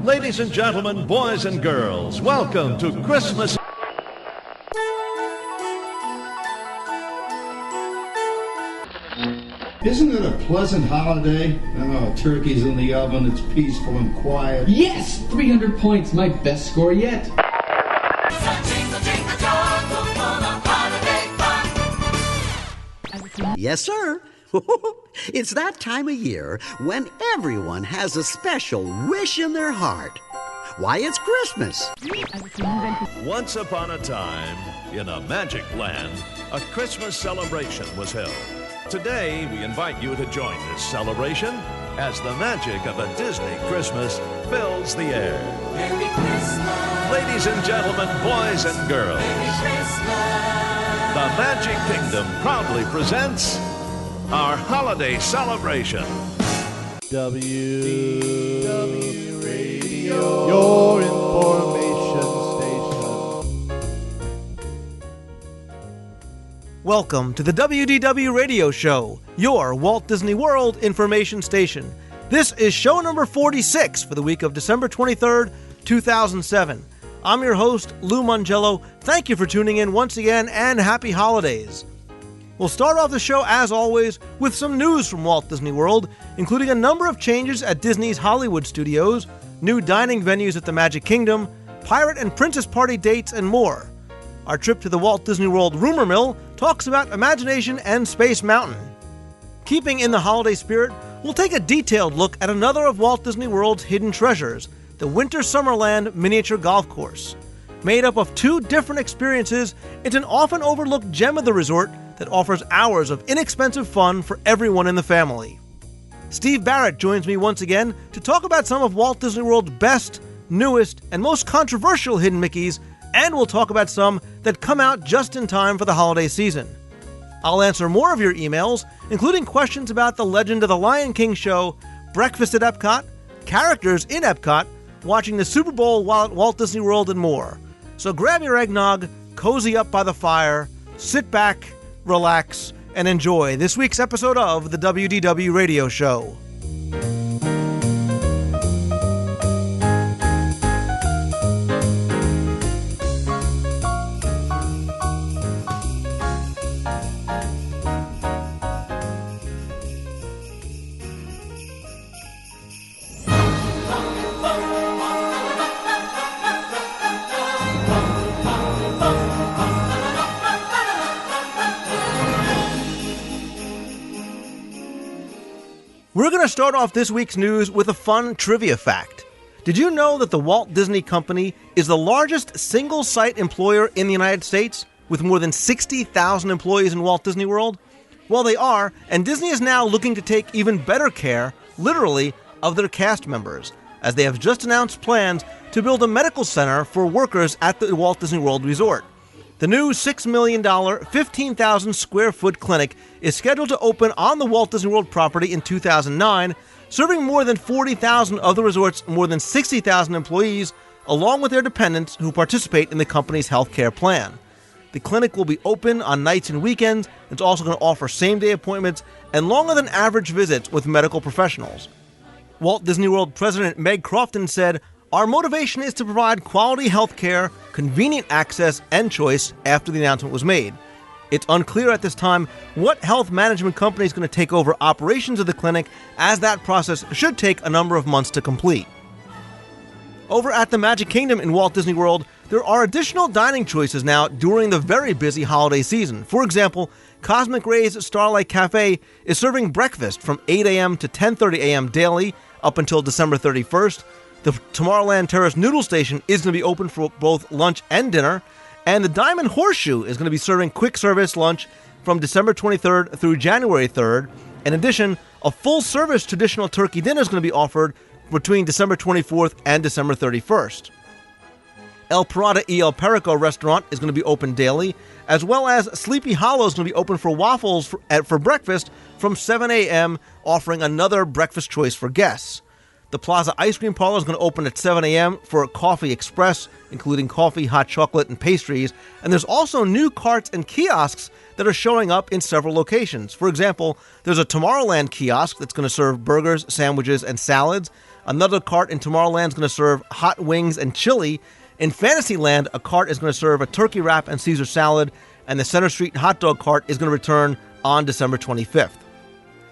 Ladies and gentlemen, boys and girls, welcome to Christmas. Isn't it a pleasant holiday? Oh, turkey's in the oven, it's peaceful and quiet. Yes! 300 points, my best score yet. Yes, sir. It's that time of year when everyone has a special wish in their heart. Why, it's Christmas. Once upon a time, in a magic land, a Christmas celebration was held. Today, we invite you to join this celebration as the magic of a Disney Christmas fills the air. Merry Christmas. Ladies and gentlemen, boys and girls, Merry Christmas. the Magic Kingdom proudly presents our holiday celebration. WDW Radio, your information station. Welcome to the WDW Radio Show, your Walt Disney World information station. This is show number 46 for the week of December 23rd, 2007. I'm your host, Lou Mongello. Thank you for tuning in once again, and happy holidays. We'll start off the show, as always, with some news from Walt Disney World, including a number of changes at Disney's Hollywood studios, new dining venues at the Magic Kingdom, pirate and princess party dates, and more. Our trip to the Walt Disney World rumor mill talks about Imagination and Space Mountain. Keeping in the holiday spirit, we'll take a detailed look at another of Walt Disney World's hidden treasures, the Winter Summerland miniature golf course. Made up of two different experiences, it's an often overlooked gem of the resort that offers hours of inexpensive fun for everyone in the family. Steve Barrett joins me once again to talk about some of Walt Disney World's best, newest, and most controversial hidden Mickeys, and we'll talk about some that come out just in time for the holiday season. I'll answer more of your emails, including questions about the Legend of the Lion King show, breakfast at Epcot, characters in Epcot, watching the Super Bowl while at Walt Disney World, and more. So grab your eggnog, cozy up by the fire, sit back, relax, and enjoy this week's episode of the WDW Radio Show. We're going to start off this week's news with a fun trivia fact. Did you know that the Walt Disney Company is the largest single-site employer in the United States, with more than 60,000 employees in Walt Disney World? Well, they are, and Disney is now looking to take even better care, literally, of their cast members, as they have just announced plans to build a medical center for workers at the Walt Disney World Resort. The new $6 million, 15,000 square foot clinic is scheduled to open on the Walt Disney World property in 2009, serving more than 40,000 of the resort's more than 60,000 employees, along with their dependents who participate in the company's healthcare plan. The clinic will be open on nights and weekends. It's also going to offer same-day appointments and longer than average visits with medical professionals. Walt Disney World President Meg Crofton said, "Our motivation is to provide quality health care, convenient access, and choice," after the announcement was made. It's unclear at this time what health management company is going to take over operations of the clinic, as that process should take a number of months to complete. Over at the Magic Kingdom in Walt Disney World, there are additional dining choices now during the very busy holiday season. For example, Cosmic Ray's Starlight Cafe is serving breakfast from 8 a.m. to 10:30 a.m. daily up until December 31st. The Tomorrowland Terrace Noodle Station is going to be open for both lunch and dinner, and the Diamond Horseshoe is going to be serving quick service lunch from December 23rd through January 3rd. In addition, a full-service traditional turkey dinner is going to be offered between December 24th and December 31st. El Parada y El Perico restaurant is going to be open daily, as well as Sleepy Hollow is going to be open for waffles for breakfast from 7 a.m., offering another breakfast choice for guests. The Plaza Ice Cream Parlor is going to open at 7 a.m. for a coffee express, including coffee, hot chocolate, and pastries. And there's also new carts and kiosks that are showing up in several locations. For example, there's a Tomorrowland kiosk that's going to serve burgers, sandwiches, and salads. Another cart in Tomorrowland is going to serve hot wings and chili. In Fantasyland, a cart is going to serve a turkey wrap and Caesar salad. And the Center Street hot dog cart is going to return on December 25th.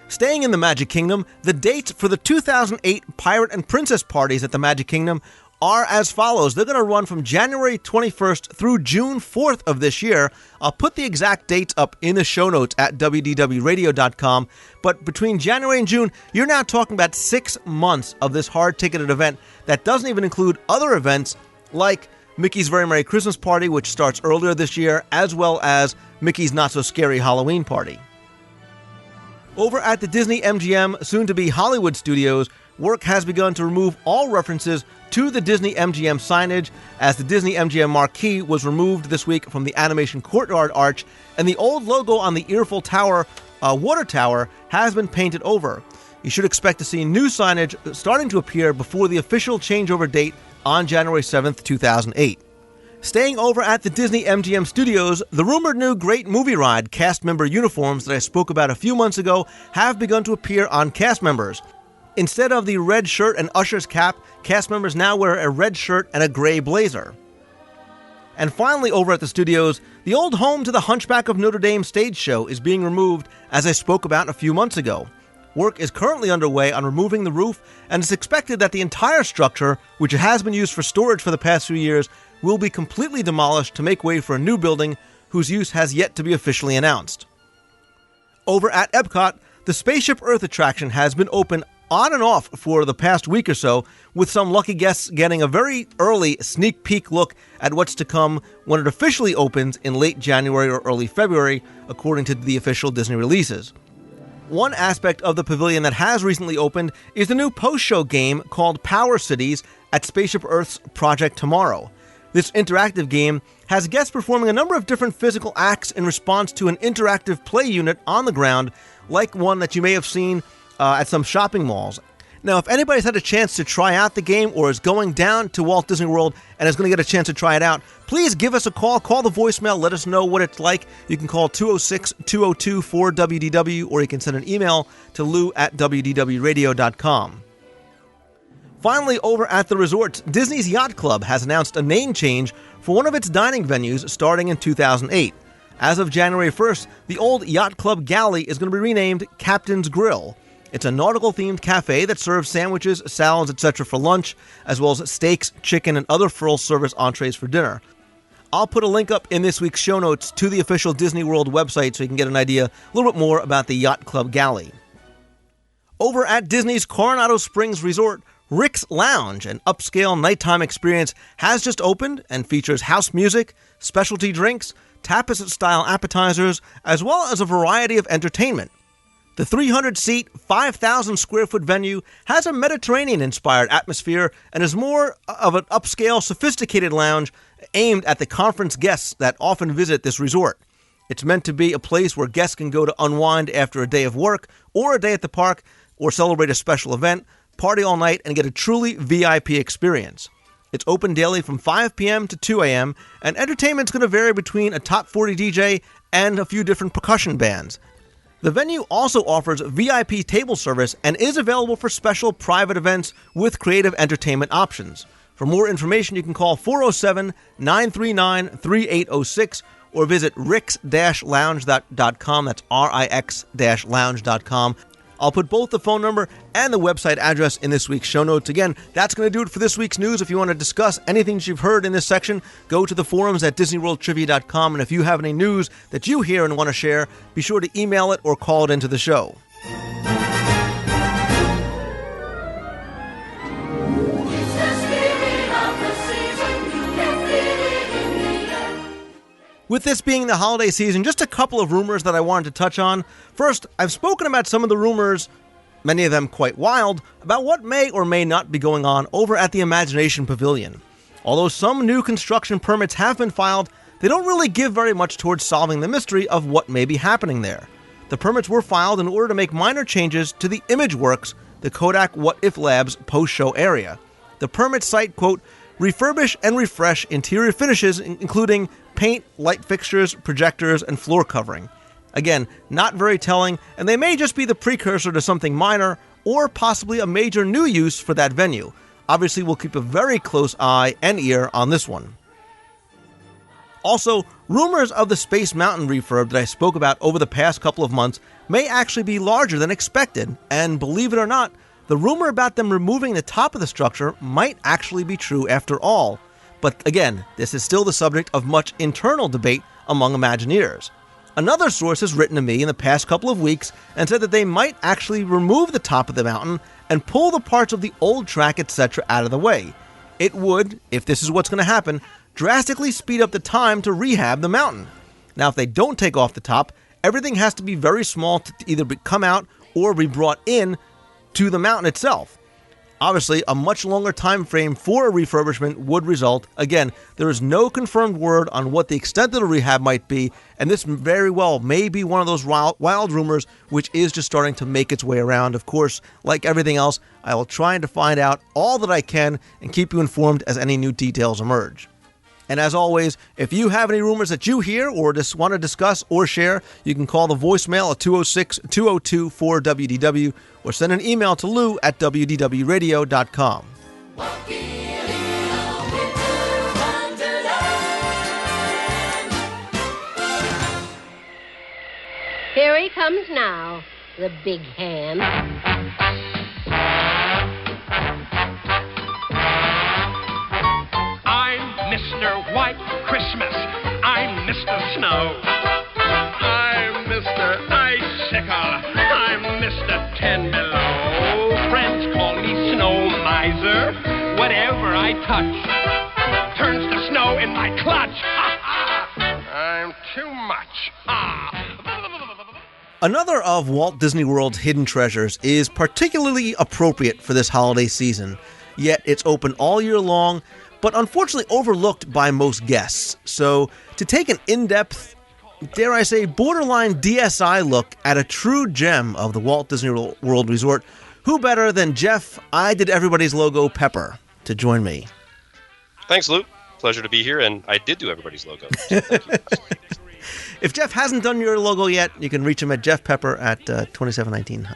Staying in the Magic Kingdom, the dates for the 2008 Pirate and Princess parties at the Magic Kingdom are as follows. They're going to run from January 21st through June 4th of this year. I'll put the exact dates up in the show notes at WDWRadio.com. But between January and June, you're now talking about 6 months of this hard-ticketed event that doesn't even include other events like Mickey's Very Merry Christmas Party, which starts earlier this year, as well as Mickey's Not So Scary Halloween Party. Over at the Disney MGM, soon-to-be Hollywood Studios, work has begun to remove all references to the Disney MGM signage, as the Disney MGM marquee was removed this week from the Animation Courtyard arch, and the old logo on the Earful Tower, water tower, has been painted over. You should expect to see new signage starting to appear before the official changeover date on January 7th, 2008. Staying over at the Disney MGM Studios, the rumored new Great Movie Ride cast member uniforms that I spoke about a few months ago have begun to appear on cast members. Instead of the red shirt and usher's cap, cast members now wear a red shirt and a gray blazer. And finally, over at the studios, the old home to the Hunchback of Notre Dame stage show is being removed, as I spoke about a few months ago. Work is currently underway on removing the roof, and it's expected that the entire structure, which has been used for storage for the past few years, will be completely demolished to make way for a new building whose use has yet to be officially announced. Over at Epcot, the Spaceship Earth attraction has been open on and off for the past week or so, with some lucky guests getting a very early sneak peek look at what's to come when it officially opens in late January or early February, according to the official Disney releases. One aspect of the pavilion that has recently opened is the new post-show game called Power Cities at Spaceship Earth's Project Tomorrow. This interactive game has guests performing a number of different physical acts in response to an interactive play unit on the ground, like one that you may have seen at some shopping malls. Now, if anybody's had a chance to try out the game or is going down to Walt Disney World and is going to get a chance to try it out, please give us a call. Call the voicemail. Let us know what it's like. You can call 206-202-4WDW, or you can send an email to lou@WDWRadio.com. Finally, over at the resorts, Disney's Yacht Club has announced a name change for one of its dining venues starting in 2008. As of January 1st, the old Yacht Club Galley is going to be renamed Captain's Grill. It's a nautical-themed cafe that serves sandwiches, salads, etc. for lunch, as well as steaks, chicken, and other full-service entrees for dinner. I'll put a link up in this week's show notes to the official Disney World website so you can get an idea a little bit more about the Yacht Club Galley. Over at Disney's Coronado Springs Resort, Rick's Lounge, an upscale nighttime experience, has just opened and features house music, specialty drinks, tapas-style appetizers, as well as a variety of entertainment. The 300-seat, 5,000-square-foot venue has a Mediterranean-inspired atmosphere and is more of an upscale, sophisticated lounge aimed at the conference guests that often visit this resort. It's meant to be a place where guests can go to unwind after a day of work or a day at the park, or celebrate a special event, party all night, and get a truly VIP experience. It's open daily from 5 p.m. to 2 a.m., and entertainment's going to vary between a top 40 DJ and a few different percussion bands. The venue also offers VIP table service and is available for special private events with creative entertainment options. For more information, you can call 407-939-3806 or visit rix-lounge.com. That's rix-lounge.com. I'll put both the phone number and the website address in this week's show notes. Again, that's going to do it for this week's news. If you want to discuss anything that you've heard in this section, go to the forums at DisneyWorldTrivia.com. And if you have any news that you hear and want to share, be sure to email it or call it into the show. With this being the holiday season, just a couple of rumors that I wanted to touch on. First, I've spoken about some of the rumors, many of them quite wild, about what may or may not be going on over at the Imagination Pavilion. Although some new construction permits have been filed, they don't really give very much towards solving the mystery of what may be happening there. The permits were filed in order to make minor changes to the image works the Kodak What If Labs post-show area. The permit site, quote, refurbish and refresh interior finishes, including paint, light fixtures, projectors, and floor covering. Again, not very telling, and they may just be the precursor to something minor or possibly a major new use for that venue. Obviously, we'll keep a very close eye and ear on this one. Also, rumors of the Space Mountain refurb that I spoke about over the past couple of months may actually be larger than expected, and believe it or not, the rumor about them removing the top of the structure might actually be true after all. But again, this is still the subject of much internal debate among Imagineers. Another source has written to me in the past couple of weeks and said that they might actually remove the top of the mountain and pull the parts of the old track, etc. out of the way. It would, if this is what's going to happen, drastically speed up the time to rehab the mountain. Now, if they don't take off the top, everything has to be very small to either come out or be brought in to the mountain itself. Obviously, a much longer time frame for a refurbishment would result. Again, there is no confirmed word on what the extent of the rehab might be, and this very well may be one of those wild rumors which is just starting to make its way around. Of course, like everything else, I will try to find out all that I can and keep you informed as any new details emerge. And as always, if you have any rumors that you hear or just want to discuss or share, you can call the voicemail at 206-202-4WDW or send an email to lou@wdwradio.com. Here he comes now, the big hand. Mr. White Christmas, I'm Mr. Snow. I'm Mr. Icicle, I'm Mr. Ten Below. Friends call me Snow Miser. Whatever I touch turns to snow in my clutch. I'm too much. Another of Walt Disney World's hidden treasures is particularly appropriate for this holiday season, yet it's open all year long, but unfortunately overlooked by most guests. So, to take an in-depth, dare I say, borderline DSI look at a true gem of the Walt Disney World Resort, who better than Jeff, I Did Everybody's Logo Pepper, to join me. Thanks, Lou. Pleasure to be here, and I did do everybody's logo. So thank you. If Jeff hasn't done your logo yet, you can reach him at Jeff Pepper at 2719.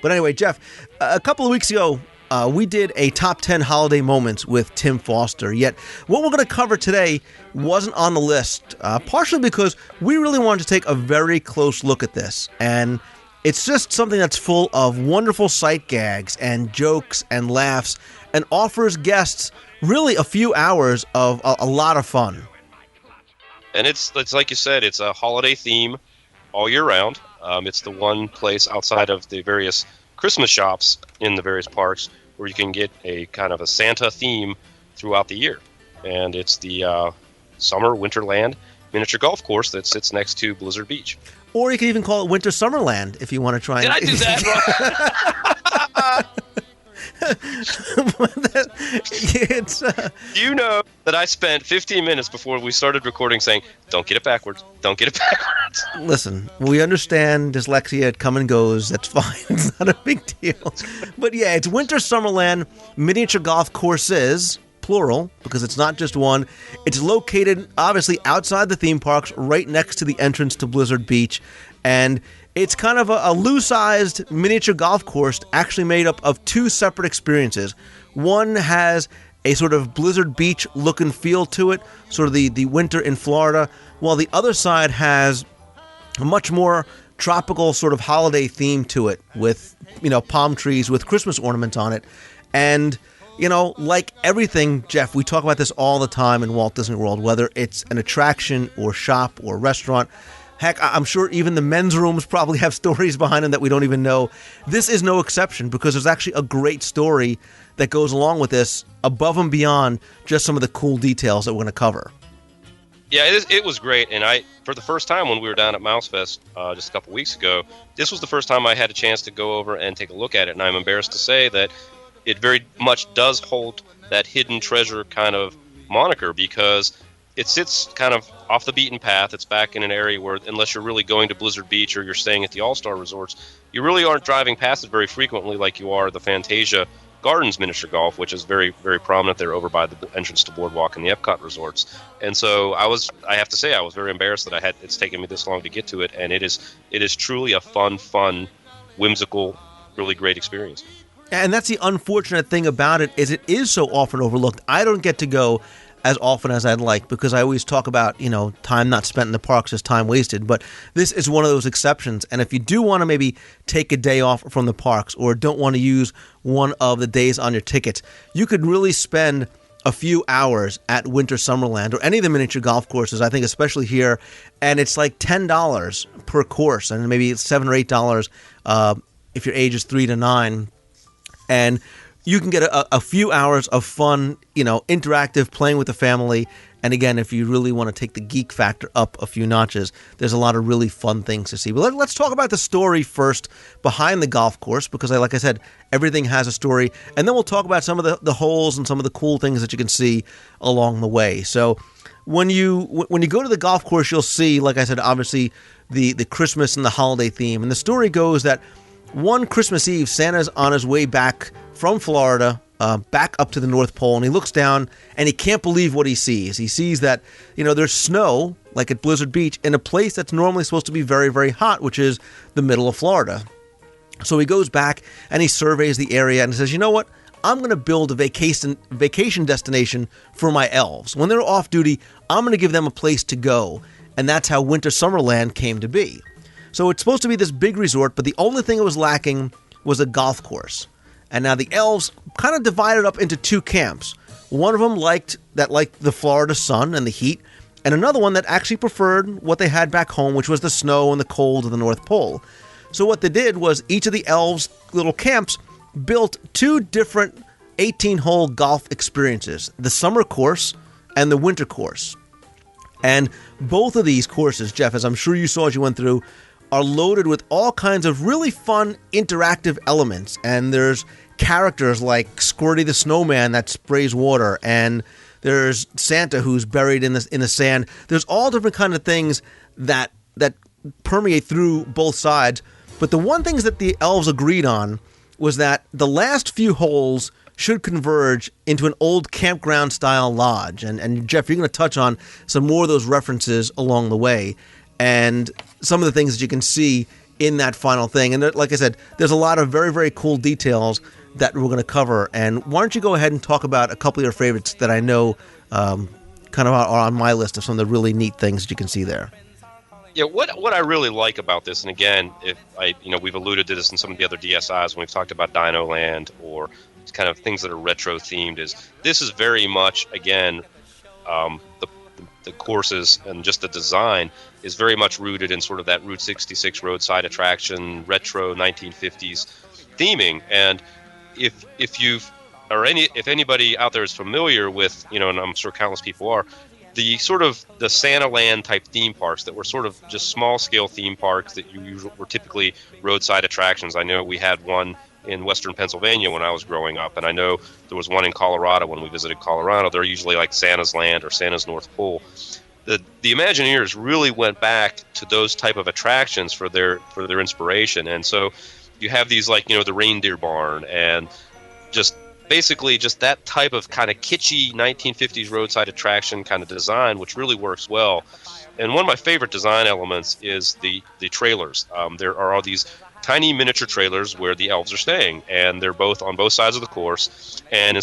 But anyway, Jeff, a couple of weeks ago, we did a top 10 holiday moments with Tim Foster, yet what we're going to cover today wasn't on the list, partially because we really wanted to take a very close look at this, and it's just something that's full of wonderful sight gags and jokes and laughs and offers guests really a few hours of a lot of fun. And it's like you said, it's a holiday theme all year round. It's the one place outside of the various Christmas shops in the various parks where you can get a kind of a Santa theme throughout the year. And it's the Summer Winterland miniature golf course that sits next to Blizzard Beach. Or you can even call it Winter Summerland if you want to try. Did I do that? You know that I spent 15 minutes before we started recording saying, don't get it backwards, don't get it backwards. Listen, we understand dyslexia, it come and goes, that's fine, it's not a big deal. But yeah, it's Winter Summerland miniature golf courses, plural, because it's not just one. It's located, obviously, outside the theme parks, right next to the entrance to Blizzard Beach, and it's kind of a loose-sized miniature golf course actually made up of two separate experiences. One has a sort of Blizzard Beach look and feel to it, sort of the winter in Florida, while the other side has a much more tropical sort of holiday theme to it with, palm trees with Christmas ornaments on it. And, like everything, Jeff, we talk about this all the time in Walt Disney World, whether it's an attraction or shop or restaurant. Heck, I'm sure even the men's rooms probably have stories behind them that we don't even know. This is no exception because there's actually a great story that goes along with this above and beyond just some of the cool details that we're going to cover. Yeah, it was great. And for the first time when we were down at Mouse Fest just a couple weeks ago, this was the first time I had a chance to go over and take a look at it. And I'm embarrassed to say that it very much does hold that hidden treasure kind of moniker because it sits kind of off the beaten path. It's back in an area where, unless you're really going to Blizzard Beach or you're staying at the All-Star resorts, you really aren't driving past it very frequently like you are the Fantasia Gardens miniature golf, which is very, very prominent there over by the entrance to Boardwalk and the Epcot resorts. And so I have to say, I was very embarrassed that it's taken me this long to get to it, and it is truly a fun, whimsical, really great experience. And that's the unfortunate thing about it, is it is so often overlooked. I don't get to go as often as I'd like, because I always talk about, time not spent in the parks is time wasted. But this is one of those exceptions. And if you do want to maybe take a day off from the parks, or don't want to use one of the days on your tickets, you could really spend a few hours at Winter Summerland or any of the miniature golf courses, I think especially here. And it's like $10 per course, and maybe $7 or $8 if your age is 3 to 9. And you can get a few hours of fun, interactive, playing with the family. And again, if you really want to take the geek factor up a few notches, there's a lot of really fun things to see. But let's talk about the story first behind the golf course, because like I said, everything has a story. And then we'll talk about some of the holes and some of the cool things that you can see along the way. So when you go to the golf course, you'll see, like I said, obviously the Christmas and the holiday theme. And the story goes that one Christmas Eve, Santa's on his way back from Florida, back up to the North Pole, and he looks down and he can't believe what he sees. He sees that, there's snow, like at Blizzard Beach, in a place that's normally supposed to be very, very hot, which is the middle of Florida. So he goes back and he surveys the area and says, you know what? I'm going to build a vacation destination for my elves. When they're off duty, I'm going to give them a place to go. And that's how Winter Summerland came to be. So it's supposed to be this big resort, but the only thing it was lacking was a golf course. And now the elves kind of divided up into two camps. One of them liked the Florida sun and the heat, and another one that actually preferred what they had back home, which was the snow and the cold of the North Pole. So what they did was each of the elves' little camps built two different 18-hole golf experiences, the summer course and the winter course. And both of these courses, Jeff, as I'm sure you saw as you went through, are loaded with all kinds of really fun interactive elements. And there's characters like Squirty the Snowman that sprays water, and there's Santa who's buried in the sand. There's all different kind of things that permeate through both sides. But the one thing that the elves agreed on was that the last few holes should converge into an old campground-style lodge. And Jeff, you're going to touch on some more of those references along the way, and some of the things that you can see in that final thing. And like I said, there's a lot of very, very cool details that we're going to cover. And why don't you go ahead and talk about a couple of your favorites that I know kind of are on my list of some of the really neat things that you can see there. Yeah, what I really like about this, and again, we've alluded to this in some of the other DSIs when we've talked about Dino Land or kind of things that are retro themed, is this is very much, again, the courses and just the design is very much rooted in sort of that Route 66 roadside attraction, retro 1950s theming. And if anybody out there is familiar with, and I'm sure countless people are, the sort of the Santa Land type theme parks that were sort of just small scale theme parks that were typically roadside attractions. I know we had one in western Pennsylvania when I was growing up, and I know there was one in Colorado when we visited Colorado. They're usually like Santa's Land or Santa's North Pole. The Imagineers really went back to those type of attractions for their inspiration, and so you have these like the Reindeer Barn and just basically just that type of kind of kitschy 1950s roadside attraction kind of design, which really works well. And one of my favorite design elements is the trailers. There are all these tiny miniature trailers where the elves are staying, and they're both on both sides of the course. And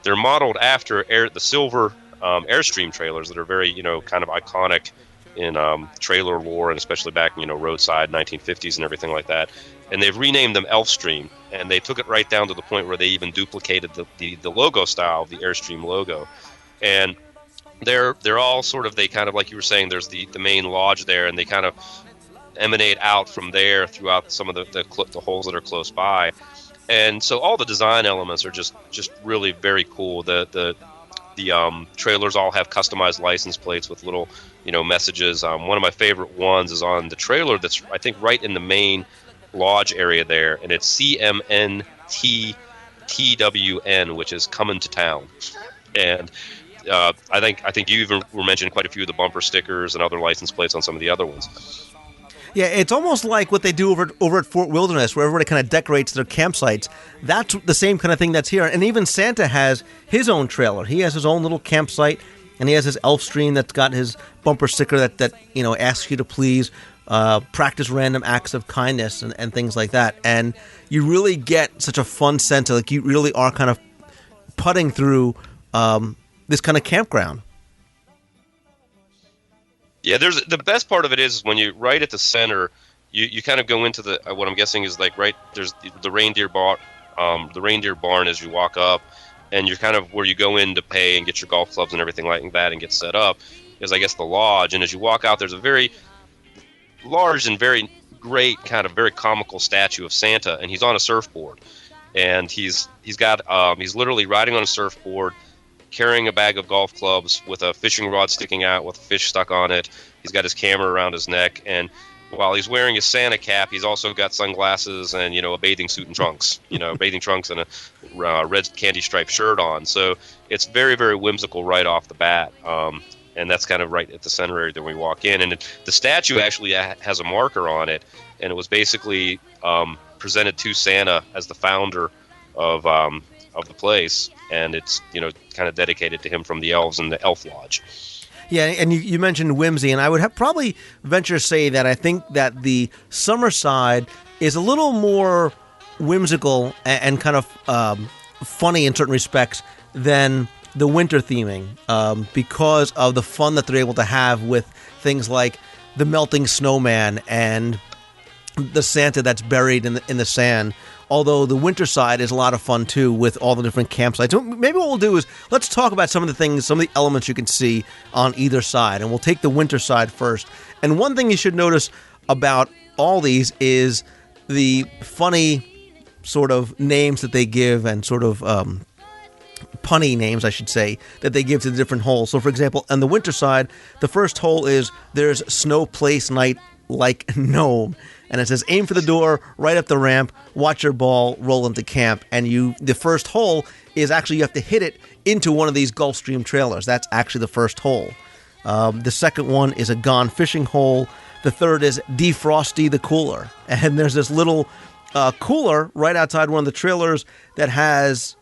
they're modeled after the silver Airstream trailers that are very kind of iconic in trailer lore, and especially back roadside 1950s and everything like that. And they've renamed them Elfstream, and they took it right down to the point where they even duplicated the logo style of the Airstream logo. And they're all sort of, they kind of, like you were saying, there's the main lodge there, and they kind of emanate out from there throughout some of the holes that are close by. And so all the design elements are just really very cool. The trailers all have customized license plates with little messages. One of my favorite ones is on the trailer that's I think right in the main lodge area there, and it's CMNTTWN, which is coming to town. And I think you even were mentioning quite a few of the bumper stickers and other license plates on some of the other ones. Yeah, it's almost like what they do over at Fort Wilderness, where everybody kind of decorates their campsites. That's the same kind of thing that's here. And even Santa has his own trailer. He has his own little campsite, and he has his elf stream that's got his bumper sticker that asks you to please practice random acts of kindness and things like that. And you really get such a fun sense of, like, you really are kind of putting through this kind of campground. Yeah, the best part of it is when you right at the center, you kind of go into the what I'm guessing is like there's the reindeer barn as you walk up, and you're kind of where you go in to pay and get your golf clubs and everything like that and get set up is, I guess, the lodge. And as you walk out, there's a very large and very great kind of very comical statue of Santa, and he's on a surfboard, and he's literally riding on a surfboard, carrying a bag of golf clubs with a fishing rod sticking out with a fish stuck on it. He's got his camera around his neck, and while he's wearing his Santa cap, he's also got sunglasses and a bathing suit and trunks, bathing trunks and a red candy striped shirt on. So it's very, very whimsical right off the bat, and that's kind of right at the center area that we walk in. And the statue actually has a marker on it, and it was basically presented to Santa as the founder of the place, and it's kind of dedicated to him from the elves and the Elf Lodge. Yeah, and you mentioned whimsy, and I would probably venture to say that I think that the summer side is a little more whimsical and kind of funny in certain respects than the winter theming, because of the fun that they're able to have with things like the melting snowman and the Santa that's buried in the sand. Although the winter side is a lot of fun too, with all the different campsites. So maybe what we'll do is let's talk about some of the things, some of the elements you can see on either side, and we'll take the winter side first. And one thing you should notice about all these is the funny sort of names that they give, and sort of punny names, I should say, that they give to the different holes. So, for example, on the winter side, the first hole is "There's Snow Place Night Like Gnome," and it says, "Aim for the door, right up the ramp, watch your ball roll into camp." And the first hole is actually, you have to hit it into one of these Gulfstream trailers. That's actually the first hole. The second one is a Gone Fishing hole. The third is Defrosty the Cooler, and there's this little cooler right outside one of the trailers that has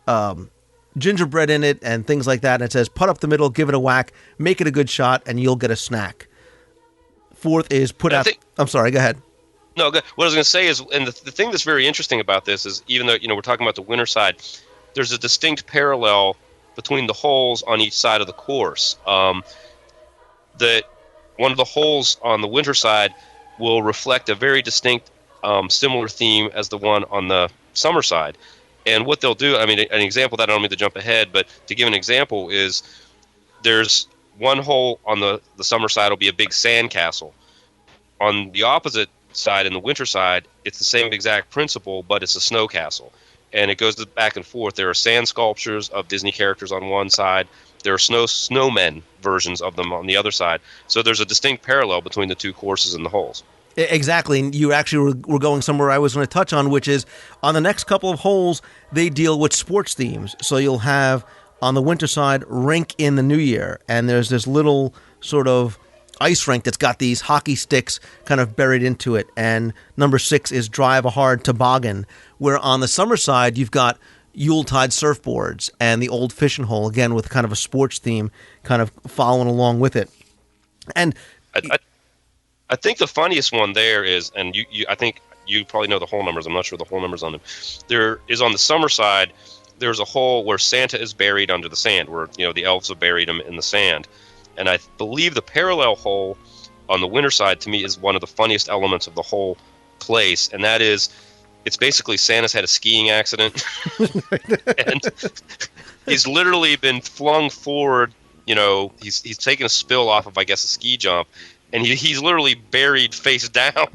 gingerbread in it and things like that, and it says, "Put up the middle, give it a whack, make it a good shot, and you'll get a snack." Fourth is I'm sorry, go ahead. No, what I was going to say is, and the thing that's very interesting about this is, even though we're talking about the winter side, there's a distinct parallel between the holes on each side of the course. That one of the holes on the winter side will reflect a very distinct, similar theme as the one on the summer side. And what they'll do, I mean, an example that I don't mean to jump ahead, but to give an example is, there's one hole on the summer side will be a big sand castle. On the opposite side, in the winter side, it's the same exact principle, but it's a snow castle. And it goes back and forth. There are sand sculptures of Disney characters on one side. There are snowmen versions of them on the other side. So there's a distinct parallel between the two courses and the holes. Exactly. And you actually were going somewhere I was going to touch on, which is on the next couple of holes, they deal with sports themes. So you'll have on the winter side, Rink in the New Year. And there's this little sort of ice rink that's got these hockey sticks kind of buried into it. And number 6 is Drive a Hard Toboggan, where on the summer side, you've got Yuletide surfboards and the Old Fishing Hole, again, with kind of a sports theme kind of following along with it. And I think the funniest one there is, and I think you probably know the hole numbers. I'm not sure the hole numbers on them. There is on the summer side, there's a hole where Santa is buried under the sand, where the elves have buried him in the sand. And I believe the parallel hole on the winter side, to me, is one of the funniest elements of the whole place, and that is, it's basically Santa's had a skiing accident, and he's literally been flung forward. He's taken a spill off of, I guess, a ski jump, and he's literally buried face down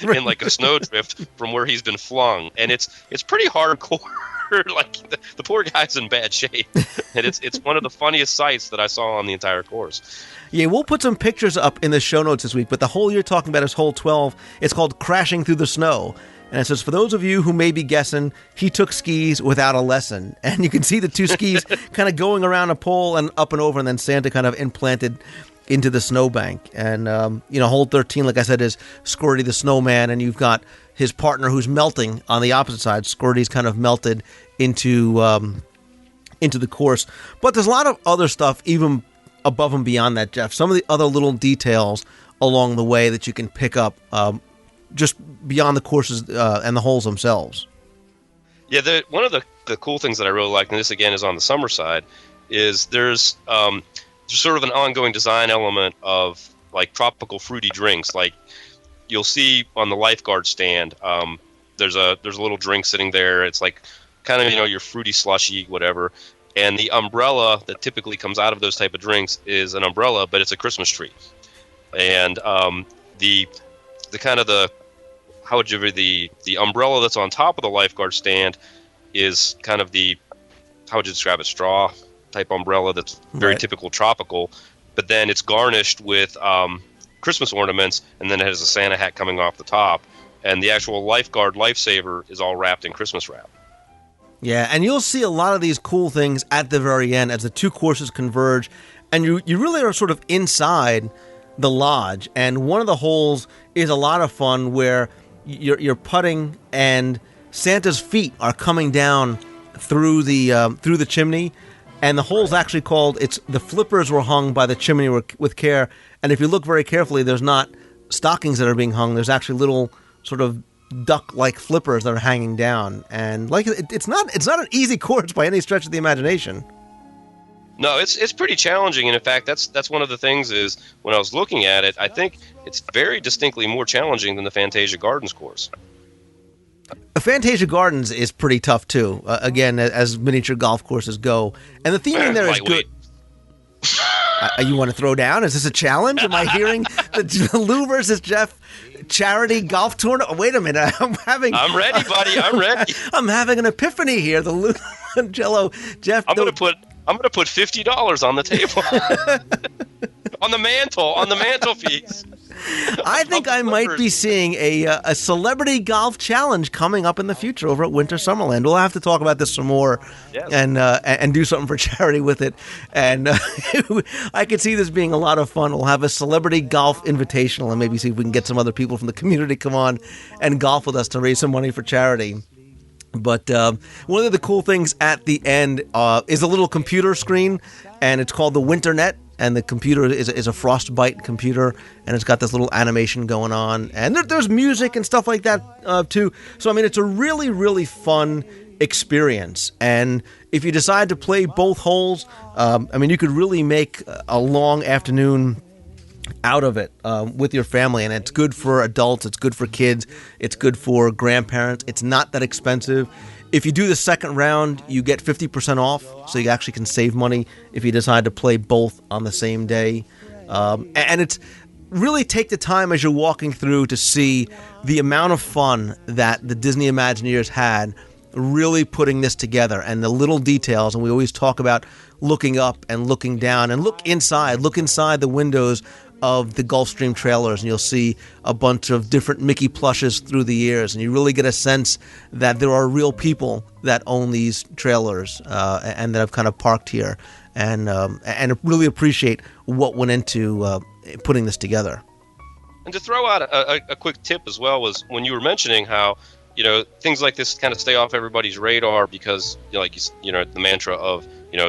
in like a snowdrift from where he's been flung, and it's pretty hardcore. Like the poor guy's in bad shape, and it's one of the funniest sights that I saw on the entire course. Yeah, we'll put some pictures up in the show notes this week, but the hole you're talking about is hole 12. It's called Crashing Through the Snow, And it says, for those of you who may be guessing, he took skis without a lesson. And you can see the two skis kind of going around a pole and up and over, and then Santa kind of implanted into the snowbank. And, hole 13, like I said, is Squirty the Snowman, and you've got his partner who's melting on the opposite side. Squirty's kind of melted into the course. But there's a lot of other stuff even above and beyond that, Jeff. Some of the other little details along the way that you can pick up just beyond the courses and the holes themselves. Yeah, one of the cool things that I really like, and this again is on the summer side, is there's sort of an ongoing design element of like tropical fruity drinks. Like you'll see on the lifeguard stand, there's a little drink sitting there. It's like kind of your fruity slushy whatever. And the umbrella that typically comes out of those type of drinks is an umbrella, but it's a Christmas tree. And the umbrella that's on top of the lifeguard stand is kind of the, how would you describe it, straw type umbrella that's very typical tropical, but then it's garnished with Christmas ornaments, and then it has a Santa hat coming off the top, and the actual lifeguard lifesaver is all wrapped in Christmas wrap. Yeah, and you'll see a lot of these cool things at the very end as the two courses converge, and you really are sort of inside the lodge. And one of the holes is a lot of fun where you're putting and Santa's feet are coming down through the chimney, and the hole's actually called, the flippers were hung by the chimney with care. And if you look very carefully, there's not stockings that are being hung. There's actually little sort of duck-like flippers that are hanging down, and like it's not an easy course by any stretch of the imagination. No, it's pretty challenging, and in fact, that's one of the things is when I was looking at it, I think it's very distinctly more challenging than the Fantasia Gardens course. Fantasia Gardens is pretty tough too. Again, as miniature golf courses go, and the theming there is good. You want to throw down? Is this a challenge? Am I hearing the Lou versus Jeff charity golf tournament? Wait a minute, I'm ready, buddy. I'm ready. I'm having an epiphany here. The Lou and Jello, Jeff. I'm gonna put $50 on the table, on the mantelpiece. I think I might be seeing a celebrity golf challenge coming up in the future over at Winter Summerland. We'll have to talk about this some more, yes, and do something for charity with it. And I could see this being a lot of fun. We'll have a celebrity golf invitational and maybe see if we can get some other people from the community to come on and golf with us to raise some money for charity. But one of the cool things at the end is a little computer screen, and it's called the WinterNet. And the computer is a Frostbite computer, and it's got this little animation going on. And there's music and stuff like that, too. So, I mean, it's a really, really fun experience. And if you decide to play both holes, you could really make a long afternoon out of it with your family. And it's good for adults. It's good for kids. It's good for grandparents. It's not that expensive. If you do the second round, you get 50% off, so you actually can save money if you decide to play both on the same day. And it's really take the time as you're walking through to see the amount of fun that the Disney Imagineers had really putting this together, and the little details. And we always talk about looking up and looking down, and look inside the windows of the Gulfstream trailers, and you'll see a bunch of different Mickey plushes through the years, and you really get a sense that there are real people that own these trailers and that have kind of parked here, and really appreciate what went into putting this together. And to throw out a quick tip as well was when you were mentioning how things like this kind of stay off everybody's radar because the mantra of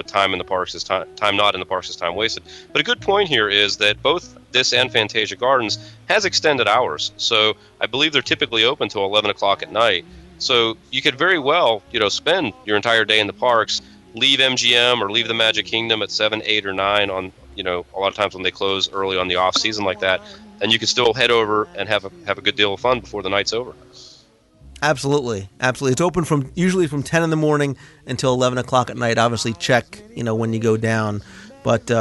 time in the parks is time not in the parks is time wasted. But a good point here is that both this and Fantasia Gardens has extended hours. So I believe they're typically open till 11 o'clock at night. So you could very well, spend your entire day in the parks, leave MGM or leave the Magic Kingdom at 7, 8, or 9 on, a lot of times when they close early on the off season like that, and you can still head over and have a good deal of fun before the night's over. Absolutely. It's open usually from 10 in the morning until 11 o'clock at night. Obviously, check when you go down. But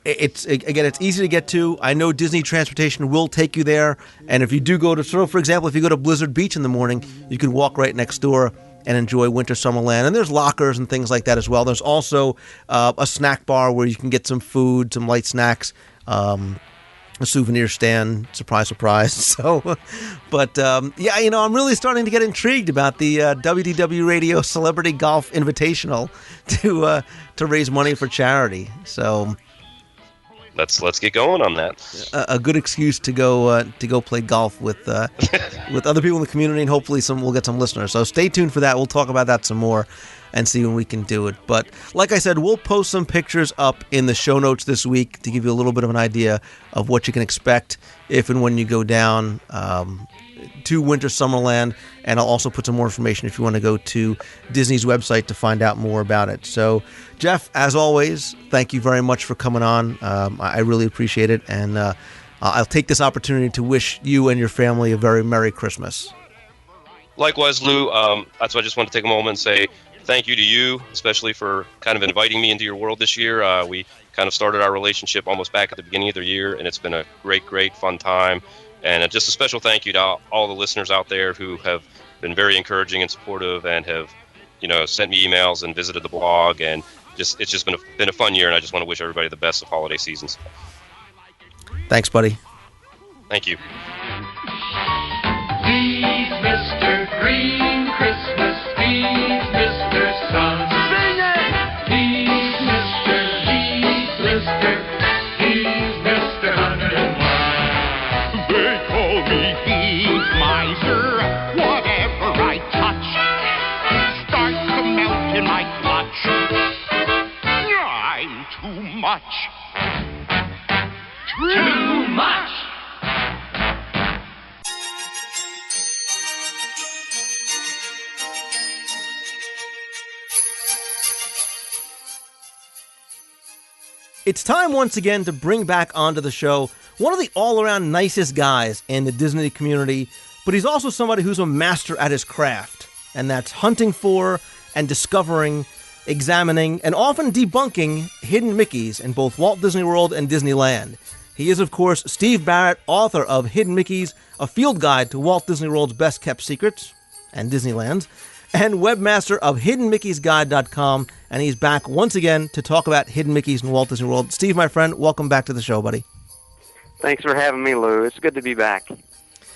it's easy to get to. I know Disney Transportation will take you there. And if you do go to, for example, if you go to Blizzard Beach in the morning, you can walk right next door and enjoy Winter Summerland. And there's lockers and things like that as well. There's also a snack bar where you can get some food, some light snacks. a souvenir stand. Surprise, surprise. So, but yeah, I'm really starting to get intrigued about the WDW Radio Celebrity Golf Invitational to raise money for charity. So let's get going on that. A good excuse to go play golf with other people in the community, and hopefully we'll get some listeners. So stay tuned for that. We'll talk about that some more and see when we can do it. But like I said, we'll post some pictures up in the show notes this week to give you a little bit of an idea of what you can expect if and when you go down to Winter Summerland. And I'll also put some more information if you want to go to Disney's website to find out more about it. So, Jeff, as always, thank you very much for coming on. I really appreciate it. And I'll take this opportunity to wish you and your family a very Merry Christmas. Likewise, Lou. That's why I just want to take a moment and say thank you to you, especially for kind of inviting me into your world this year. We kind of started our relationship almost back at the beginning of the year, and it's been a great, fun time. And just a special thank you to all the listeners out there who have been very encouraging and supportive and have, sent me emails and visited the blog. And it's just been a fun year, and I just want to wish everybody the best of holiday seasons. Thanks, buddy. Thank you. He's Mr. Green Christmas. He's Mr. Sun. Sing it! He's Mr. He's Mr. 101. They call me Heat Miser. Whatever I touch starts to melt in my clutch. I'm too much. Too much! It's time once again to bring back onto the show one of the all-around nicest guys in the Disney community, but he's also somebody who's a master at his craft, and that's hunting for and discovering, examining, and often debunking hidden Mickeys in both Walt Disney World and Disneyland. He is, of course, Steve Barrett, author of Hidden Mickeys, a field guide to Walt Disney World's best-kept secrets, and Disneyland's, and webmaster of HiddenMickeysGuide.com, and he's back once again to talk about Hidden Mickeys in Walt Disney World. Steve, my friend, welcome back to the show, buddy. Thanks for having me, Lou. It's good to be back.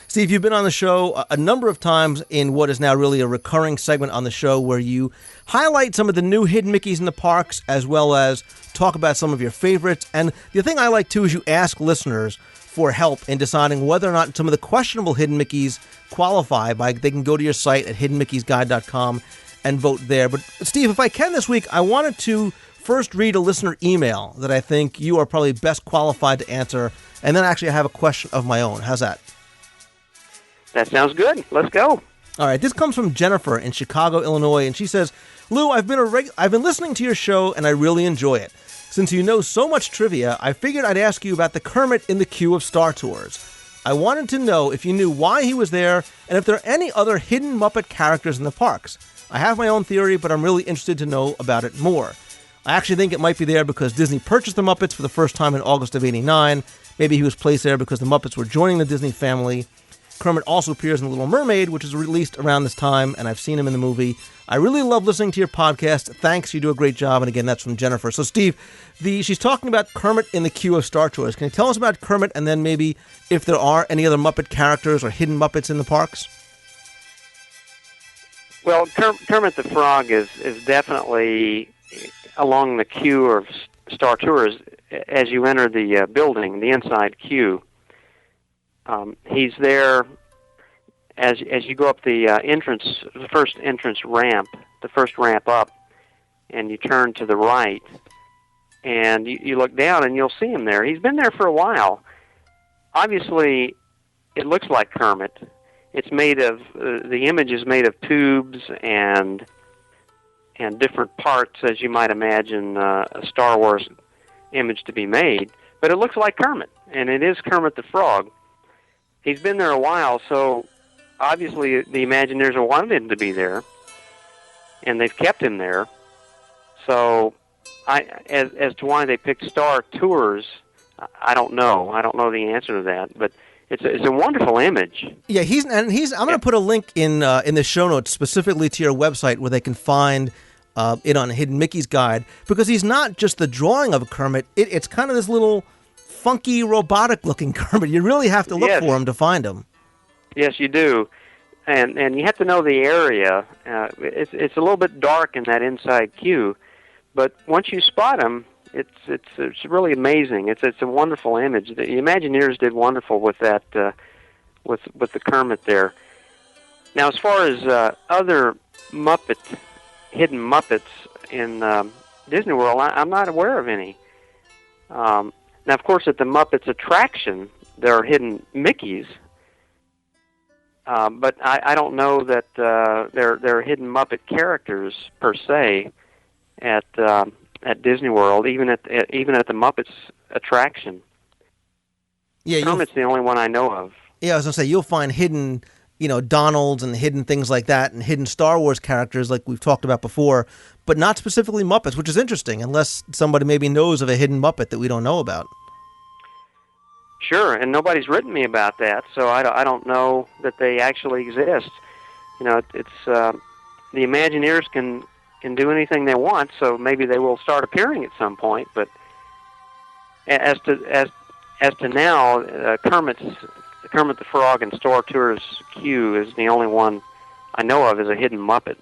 Steve, you've been on the show a number of times in what is now really a recurring segment on the show where you highlight some of the new Hidden Mickeys in the parks as well as talk about some of your favorites. And the thing I like, too, is you ask listeners for help in deciding whether or not some of the questionable Hidden Mickeys qualify. They can go to your site at HiddenMickeysGuide.com and vote there. But, Steve, if I can this week, I wanted to first read a listener email that I think you are probably best qualified to answer, and then actually I have a question of my own. How's that? That sounds good. Let's go. All right, this comes from Jennifer in Chicago, Illinois, and she says, Lou, I've been listening to your show, and I really enjoy it. Since you know so much trivia, I figured I'd ask you about the Kermit in the Queue of Star Tours. I wanted to know if you knew why he was there, and if there are any other hidden Muppet characters in the parks. I have my own theory, but I'm really interested to know about it more. I actually think it might be there because Disney purchased the Muppets for the first time in August of '89. Maybe he was placed there because the Muppets were joining the Disney family. Kermit also appears in The Little Mermaid, which was released around this time, and I've seen him in the movie. I really love listening to your podcast. Thanks, you do a great job. And again, that's from Jennifer. So, Steve, she's talking about Kermit in the Queue of Star Tours. Can you tell us about Kermit, and then maybe if there are any other Muppet characters or hidden Muppets in the parks? Well, Kermit the Frog is definitely along the queue of Star Tours as you enter the building, the inside queue. He's there as you go up the first entrance ramp, the first ramp up, and you turn to the right, and you look down and you'll see him there. He's been there for a while. Obviously, it looks like Kermit. It's made of the image is made of tubes and different parts, as you might imagine a Star Wars image to be made. But it looks like Kermit, and it is Kermit the Frog. He's been there a while, so obviously the Imagineers wanted him to be there, and they've kept him there. So, as to why they picked Star Tours, I don't know. I don't know the answer to that, but it's a wonderful image. Yeah, I'm going to put a link in the show notes specifically to your website where they can find it on Hidden Mickey's Guide, because he's not just the drawing of a Kermit. It's kind of this little funky, robotic-looking Kermit. You really have to look for him to find him. Yes, you do. And you have to know the area. It's a little bit dark in that inside queue, but once you spot him, it's really amazing. It's a wonderful image. The Imagineers did wonderful with that with the Kermit there. Now, as far as other hidden Muppets in Disney World, I'm not aware of any. Now, of course, at the Muppets attraction, there are hidden Mickeys. But I don't know that there are hidden Muppet characters per se at Disney World, even at the Muppets attraction. Yeah, Kermit's the only one I know of. Yeah, I was gonna say you'll find hidden, Donalds and hidden things like that, and hidden Star Wars characters like we've talked about before, but not specifically Muppets, which is interesting, unless somebody maybe knows of a hidden Muppet that we don't know about. Sure, and nobody's written me about that, so I don't know that they actually exist. It's the Imagineers can do anything they want, so maybe they will start appearing at some point. But as to now, Kermit the Frog and Star Tours queue is the only one I know of as a hidden Muppet.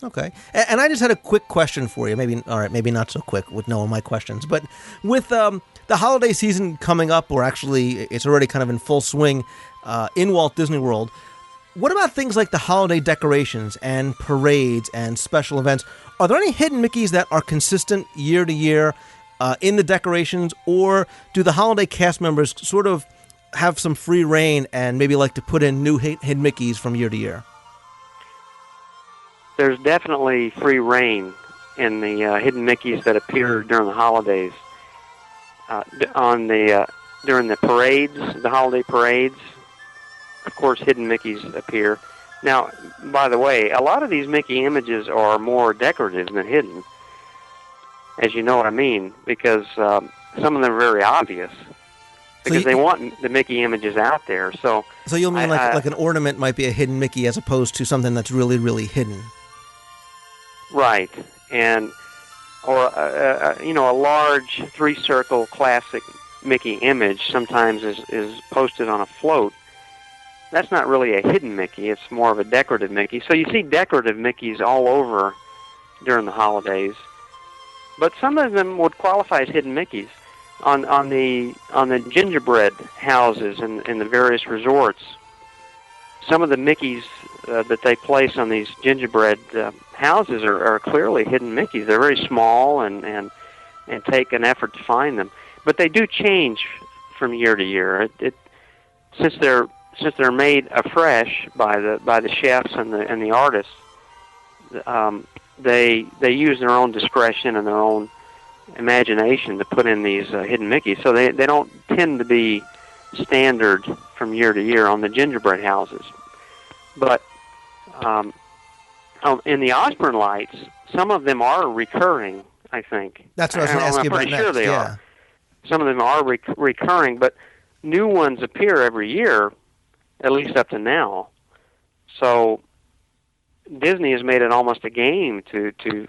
Okay, and I just had a quick question for you. Maybe not so quick with knowing my questions, but with the holiday season coming up, or actually it's already kind of in full swing in Walt Disney World, what about things like the holiday decorations and parades and special events? Are there any hidden Mickeys that are consistent year to year in the decorations, or do the holiday cast members sort of have some free reign and maybe like to put in new hidden Mickeys from year to year? There's definitely free reign in the hidden Mickeys that appear during the holidays. During the parades, the holiday parades, of course, hidden Mickeys appear. Now, by the way, a lot of these Mickey images are more decorative than hidden, as you know what I mean, because some of them are very obvious, because they want the Mickey images out there. So you'll mean like an ornament might be a hidden Mickey as opposed to something that's really, really hidden. Right, or a large three-circle classic Mickey image sometimes is posted on a float. That's not really a hidden Mickey; it's more of a decorative Mickey. So you see decorative Mickeys all over during the holidays, but some of them would qualify as hidden Mickeys on the gingerbread houses in the various resorts. Some of the Mickeys that they place on these gingerbread houses are clearly hidden Mickeys. They're very small and take an effort to find them, but they do change from year to year. Since they're made afresh by the chefs and the artists, they use their own discretion and their own imagination to put in these hidden Mickeys. So they don't tend to be standard from year to year on the gingerbread houses. But in the Osborne lights, some of them are recurring, I think. That's what I was going to ask you about next. I'm pretty sure they yeah. are. Some of them are recurring, but new ones appear every year, at least up to now. So Disney has made it almost a game to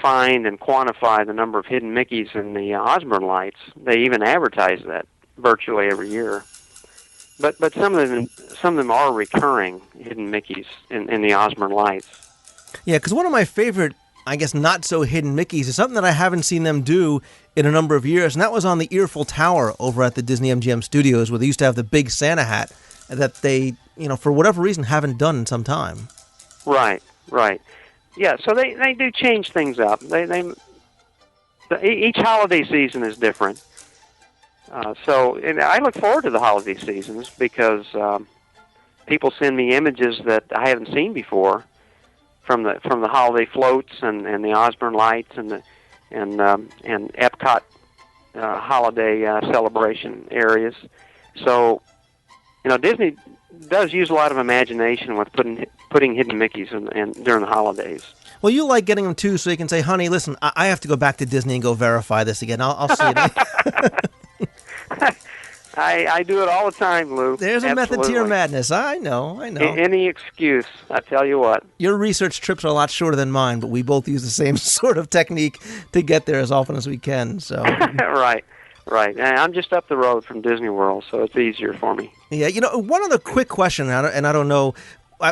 find and quantify the number of hidden Mickeys in the Osborne lights. They even advertise that virtually every year. But some of them are recurring hidden Mickeys in the Osborne lights. Yeah, because one of my favorite, I guess, not so hidden Mickeys is something that I haven't seen them do in a number of years, and that was on the Earful Tower over at the Disney MGM Studios, where they used to have the big Santa hat that they, for whatever reason, haven't done in some time. Right. Yeah, so they do change things up. Each holiday season is different. And I look forward to the holiday seasons because people send me images that I haven't seen before from the holiday floats and the Osborne lights and Epcot holiday celebration areas. So, Disney does use a lot of imagination with putting hidden Mickeys in during the holidays. Well, you like getting them too, so you can say, "Honey, listen, I have to go back to Disney and go verify this again. I'll see you later." I do it all the time, Lou. There's a Absolutely. method to your madness. I know. Any excuse, I tell you what. Your research trips are a lot shorter than mine, but we both use the same sort of technique to get there as often as we can. So Right. Right. And I'm just up the road from Disney World, so it's easier for me. Yeah, one other quick question, and I don't know,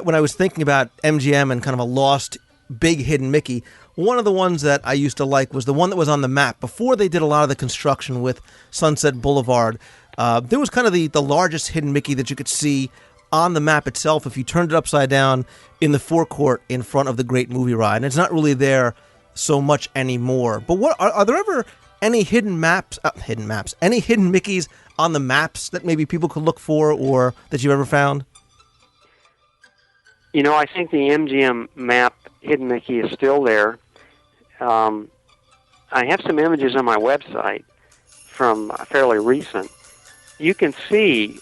when I was thinking about MGM and kind of a lost big hidden Mickey, one of the ones that I used to like was the one that was on the map. Before they did a lot of the construction with Sunset Boulevard, there was kind of the largest hidden Mickey that you could see on the map itself if you turned it upside down in the forecourt in front of the Great Movie Ride. And it's not really there so much anymore. But what are there ever any hidden Mickeys on the maps that maybe people could look for or that you've ever found? I think the MGM map hidden Mickey is still there. I have some images on my website from fairly recent. You can see,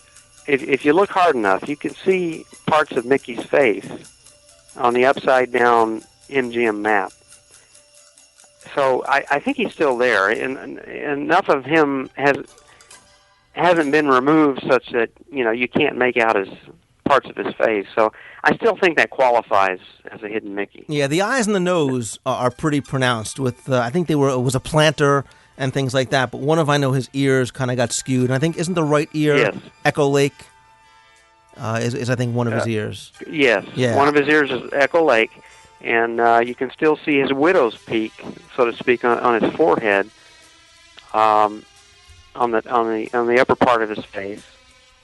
if you look hard enough, you can see parts of Mickey's face on the upside-down MGM map. So I think he's still there, and enough of him hasn't been removed such that you can't make out his parts of his face. So I still think that qualifies as a hidden Mickey. Yeah, the eyes and the nose are pretty pronounced. With I think it was a planter and things like that. But I know his ears kind of got skewed. And I think isn't the right ear Echo Lake? Is I think one of his ears. Yes, yeah. One of his ears is Echo Lake. And you can still see his widow's peak, so to speak, on his forehead, on the upper part of his face.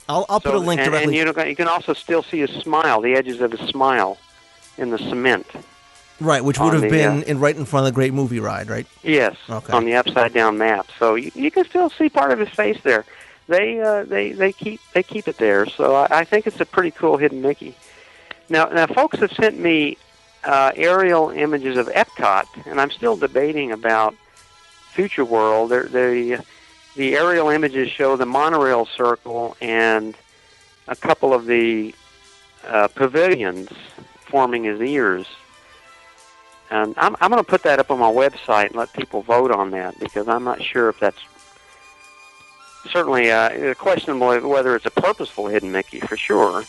I'll put a link directly. And you can also still see his smile, the edges of his smile, in the cement. Right, which would have been right in front of the Great Movie Ride, right? Yes, okay. On the upside down map. So you can still see part of his face there. They keep it there. So I think it's a pretty cool hidden Mickey. Now folks have sent me aerial images of Epcot, and I'm still debating about Future World. The aerial images show the monorail circle and a couple of the pavilions forming his ears. And I'm going to put that up on my website and let people vote on that, because I'm not sure if that's certainly questionable whether it's a purposeful hidden Mickey for sure.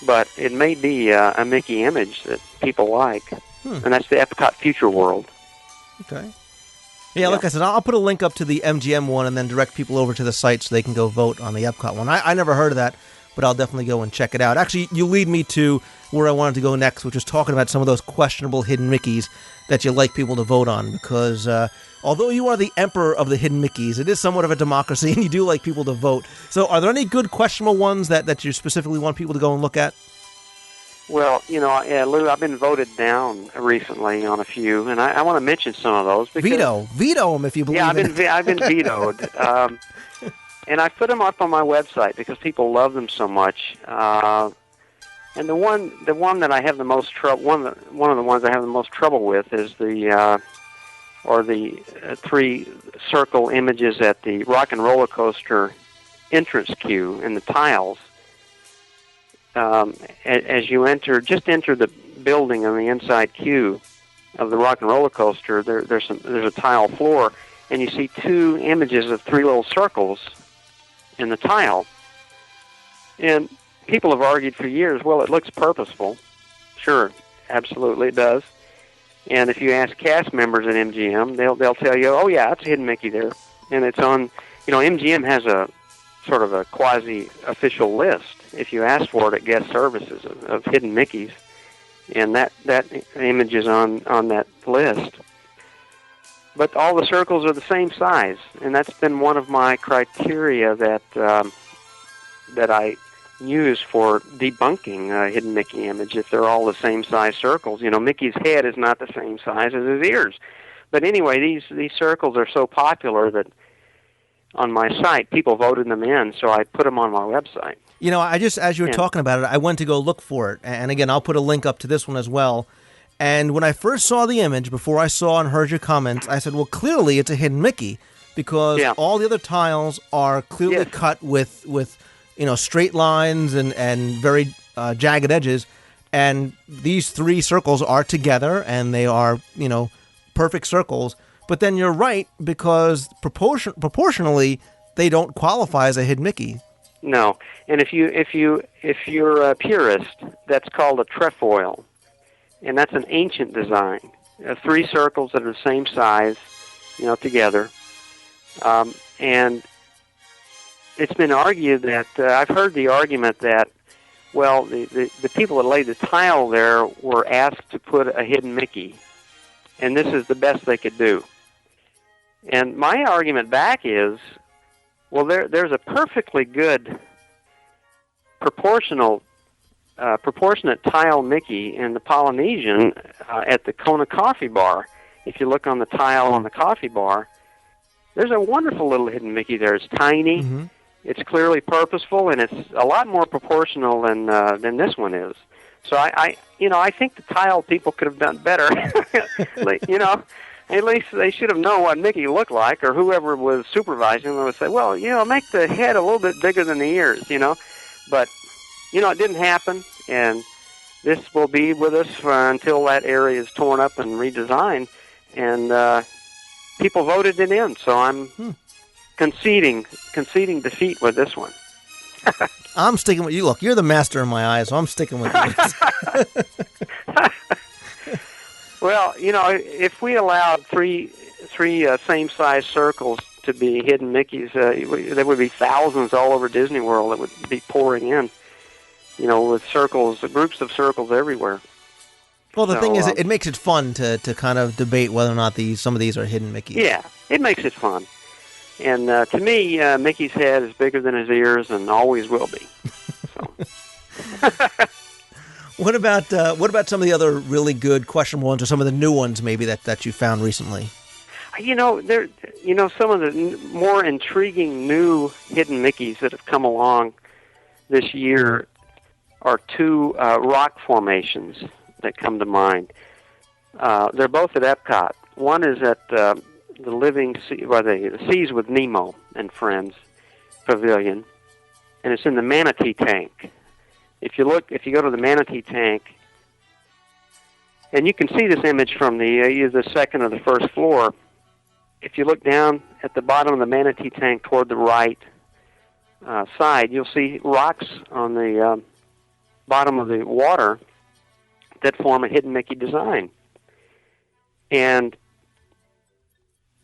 But it may be a Mickey image that people like, and that's the Epcot Future World. Okay. Yeah, like I said, I'll put a link up to the MGM one and then direct people over to the site so they can go vote on the Epcot one. I never heard of that, but I'll definitely go and check it out. Actually, you lead me to where I wanted to go next, which was talking about some of those questionable hidden Mickeys that you like people to vote on, because although you are the emperor of the hidden Mickeys, it is somewhat of a democracy, and you do like people to vote. So are there any good questionable ones that you specifically want people to go and look at? Well, Lou, I've been voted down recently on a few, and I want to mention some of those. Veto them if you believe it. Yeah, I've been vetoed. And I put them up on my website because people love them so much. And the one that I have the most trouble, one of the ones I have the most trouble with is the three circle images at the Rock and Roller Coaster entrance queue in the tiles. As you enter the building on the inside queue of the Rock and Roller Coaster, there's a tile floor, and you see two images of three little circles in the tile. And people have argued for years, well, it looks purposeful. Sure, absolutely it does. And if you ask cast members at MGM, they'll tell you, oh yeah, it's a hidden Mickey there. And it's on, MGM has a sort of a quasi-official list, if you ask for it at guest services, of hidden Mickeys. And that image is on that list. But all the circles are the same size, and that's been one of my criteria that I use for debunking a hidden Mickey image, if they're all the same size circles. Mickey's head is not the same size as his ears. But anyway, these circles are so popular that on my site, people voted them in, so I put them on my website. As you were talking about it, I went to go look for it. And again, I'll put a link up to this one as well. And when I first saw the image, before I saw and heard your comments, I said, well, clearly it's a hidden Mickey, because all the other tiles are clearly cut with straight lines and very jagged edges. And these three circles are together, and they are, perfect circles. But then you're right, because proportionally, they don't qualify as a hidden Mickey. No, and if you're a purist, that's called a trefoil, and that's an ancient design. Three circles that are the same size, together. And it's been argued that, I've heard the argument that, well, the people that laid the tile there were asked to put a hidden Mickey, and this is the best they could do. And my argument back is, well, there's a perfectly good proportionate tile Mickey in the Polynesian at the Kona Coffee Bar. If you look on the tile on the coffee bar, there's a wonderful little hidden Mickey there. It's tiny. Mm-hmm. It's clearly purposeful, and it's a lot more proportional than this one is. So I think the tile people could have done better. At least they should have known what Mickey looked like, or whoever was supervising them would say, well, make the head a little bit bigger than the ears, But, it didn't happen, and this will be with us until that area is torn up and redesigned, and people voted it in, so I'm conceding defeat with this one. I'm sticking with you. Look, you're the master in my eyes, so I'm sticking with you. Well, if we allowed three same-size circles to be hidden Mickeys, there would be thousands all over Disney World that would be pouring in, with circles, groups of circles everywhere. Well, the thing is, it makes it fun to kind of debate whether or not some of these are hidden Mickeys. Yeah, it makes it fun. And to me, Mickey's head is bigger than his ears and always will be. So. What about some of the other really good questionable ones, or some of the new ones maybe that you found recently? Some of the more intriguing new hidden Mickeys that have come along this year are two rock formations that come to mind. They're both at Epcot. One is at the Living Sea, the Seas with Nemo and Friends Pavilion, and it's in the Manatee Tank. If you go to the Manatee Tank, and you can see this image from either the second or the first floor. If you look down at the bottom of the Manatee Tank toward the right side, you'll see rocks on the bottom of the water that form a hidden Mickey design. And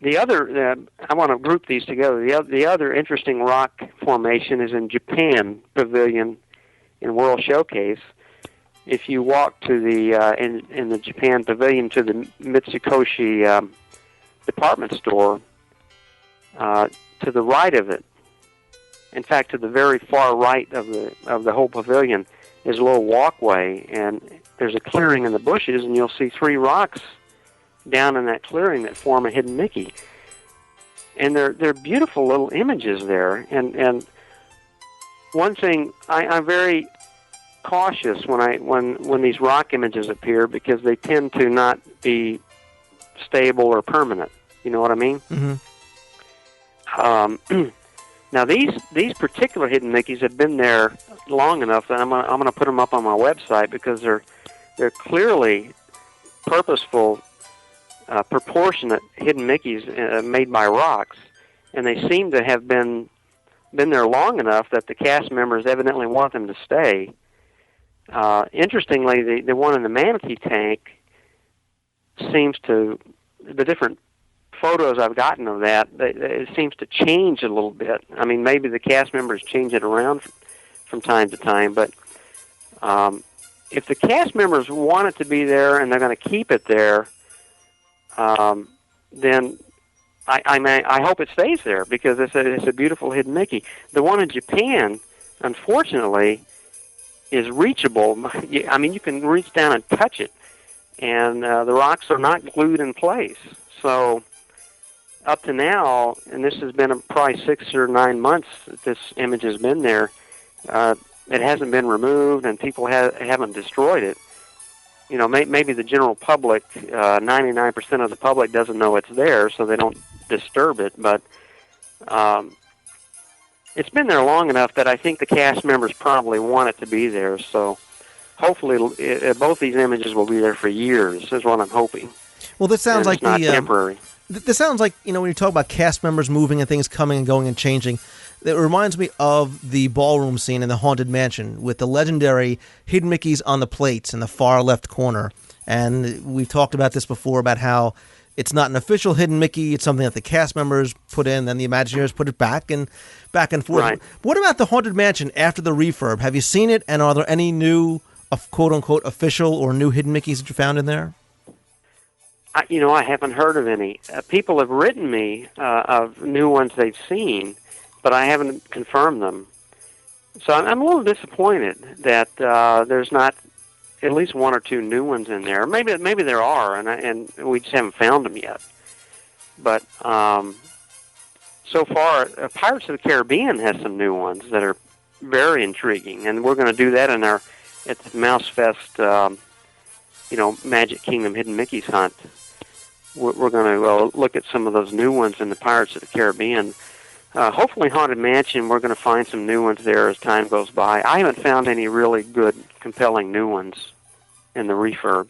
the other, I want to group these together. The other interesting rock formation is in Japan Pavilion in World Showcase. If you walk to the in the Japan Pavilion to the Mitsukoshi department store, to the right of it, in fact, to the very far right of the whole pavilion, is a little walkway, and there's a clearing in the bushes, and you'll see three rocks down in that clearing that form a hidden Mickey. And they're beautiful little images there. And one thing, I'm very cautious when these rock images appear, because they tend to not be stable or permanent. You know what I mean? Mm-hmm. Now these particular hidden Mickeys have been there long enough that I'm gonna put them up on my website, because they're clearly purposeful, proportionate hidden Mickeys made by rocks, and they seem to have been there long enough that the cast members evidently want them to stay. Interestingly, the one in the Manatee Tank seems to, the different photos I've gotten of that, it seems to change a little bit. I mean, maybe the cast members change it around from time to time, but if the cast members want it to be there and they're going to keep it there, then I hope it stays there, because it's a beautiful hidden Mickey. The one in Japan, unfortunately, is reachable. I mean, you can reach down and touch it, and the rocks are not glued in place. So up to now, and this has been probably 6 or 9 months that this image has been there, it hasn't been removed, and people haven't destroyed it. You know, maybe the general public, 99% of the public doesn't know it's there, so they don't disturb it, but it's been there long enough that I think the cast members probably want it to be there, so hopefully both these images will be there for years, is what I'm hoping. Well, this sounds like not temporary. This sounds like, you know, when you talk about cast members moving and things coming and going and changing, it reminds me of the ballroom scene in the Haunted Mansion with the legendary hidden Mickeys on the plates in the far left corner. And we've talked about this before, about how It's not an official hidden Mickey. It's something that the cast members put in, then the Imagineers put it back and forth. Right. What about the Haunted Mansion after the refurb? Have you seen it, and are there any new, quote-unquote, official or new hidden Mickeys that you found in there? I haven't heard of any. People have written me of new ones they've seen, but I haven't confirmed them. So I'm a little disappointed that there's not at least one or two new ones in there. Maybe there are, and we just haven't found them yet. But so far, Pirates of the Caribbean has some new ones that are very intriguing, and we're going to do that at the Mouse Fest, Magic Kingdom Hidden Mickey's hunt. We're going to look at some of those new ones in the Pirates of the Caribbean. Hopefully Haunted Mansion, we're going to find some new ones there as time goes by. I haven't found any really good, compelling new ones in the refurb.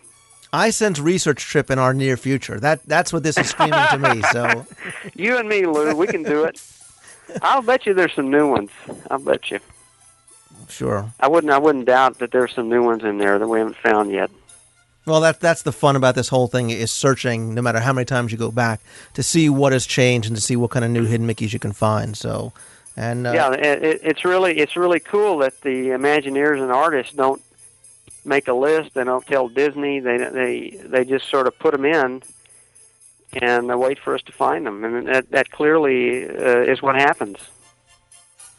I sense research trip in our near future. That's what this is screaming to me. So, you and me, Lou, we can do it. I'll bet you there's some new ones. I'll bet you. Sure. I wouldn't doubt that there's some new ones in there that we haven't found yet. Well, that's the fun about this whole thing, is searching, no matter how many times you go back, to see what has changed and to see what kind of new hidden Mickeys you can find. So, and it's really cool that the Imagineers and artists don't make a list. They don't tell Disney. They just sort of put them in and wait for us to find them, and that clearly is what happens.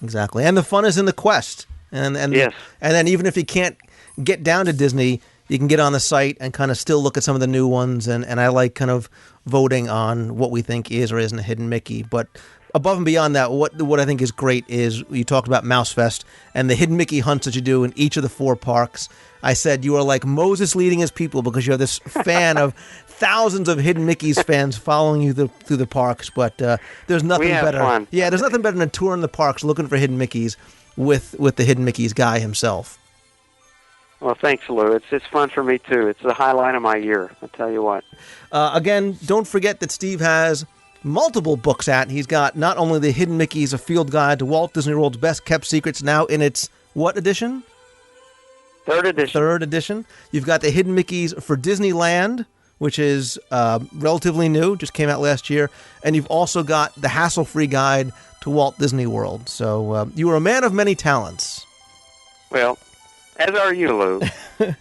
Exactly, and the fun is in the quest, and yes. And then even if you can't get down to Disney, you can get on the site and kind of still look at some of the new ones, and I like kind of voting on what we think is or isn't a hidden Mickey. But above and beyond that, what I think is great is you talked about Mouse Fest and the hidden Mickey hunts that you do in each of the 4 parks. I said you are like Moses leading his people because you have this fan of thousands of hidden Mickeys fans following you through the parks. But there's nothing better. Fun. Yeah, there's nothing better than a tour in the parks looking for hidden Mickeys with the hidden Mickeys guy himself. Well, thanks, Lou. It's fun for me, too. It's the highlight of my year, I'll tell you what. Again, don't forget that Steve has multiple books out. He's got not only the Hidden Mickeys, a field guide to Walt Disney World's best-kept secrets, now in its, what edition? Third edition. You've got the Hidden Mickeys for Disneyland, which is relatively new, just came out last year. And you've also got the hassle-free guide to Walt Disney World. So you are a man of many talents. Well, as are you, Lou.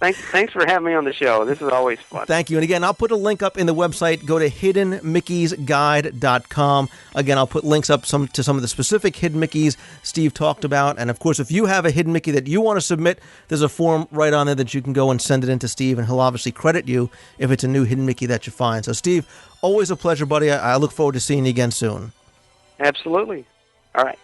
Thanks for having me on the show. This is always fun. Thank you. And again, I'll put a link up in the website. Go to hiddenmickeysguide.com. Again, I'll put links up to some of the specific hidden Mickeys Steve talked about. And of course, if you have a hidden Mickey that you want to submit, there's a form right on there that you can go and send it in to Steve, and he'll obviously credit you if it's a new hidden Mickey that you find. So, Steve, always a pleasure, buddy. I look forward to seeing you again soon. Absolutely. All right.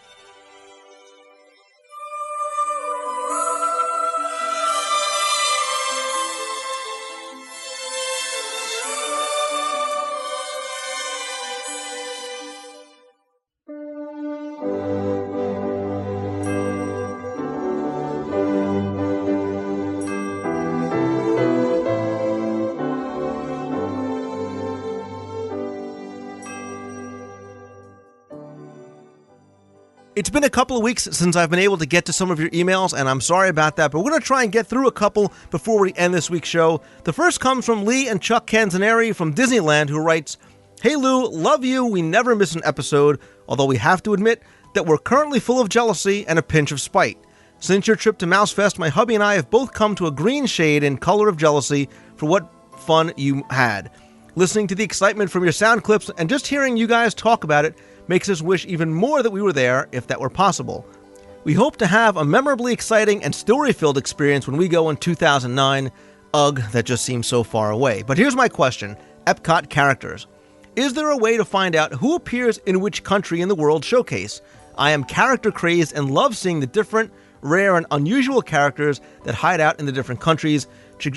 It's been a couple of weeks since I've been able to get to some of your emails, and I'm sorry about that, but we're going to try and get through a couple before we end this week's show. The first comes from Lee and Chuck Canzaneri from Disneyland, who writes, "Hey Lou, love you, we never miss an episode, although we have to admit that we're currently full of jealousy and a pinch of spite. Since your trip to Mouse Fest, my hubby and I have both come to a green shade in color of jealousy for what fun you had. Listening to the excitement from your sound clips and just hearing you guys talk about it makes us wish even more that we were there if that were possible. We hope to have a memorably exciting and story-filled experience when we go in 2009. Ugh, that just seems so far away. But here's my question. Epcot characters. Is there a way to find out who appears in which country in the World Showcase? I am character crazed and love seeing the different, rare, and unusual characters that hide out in the different countries.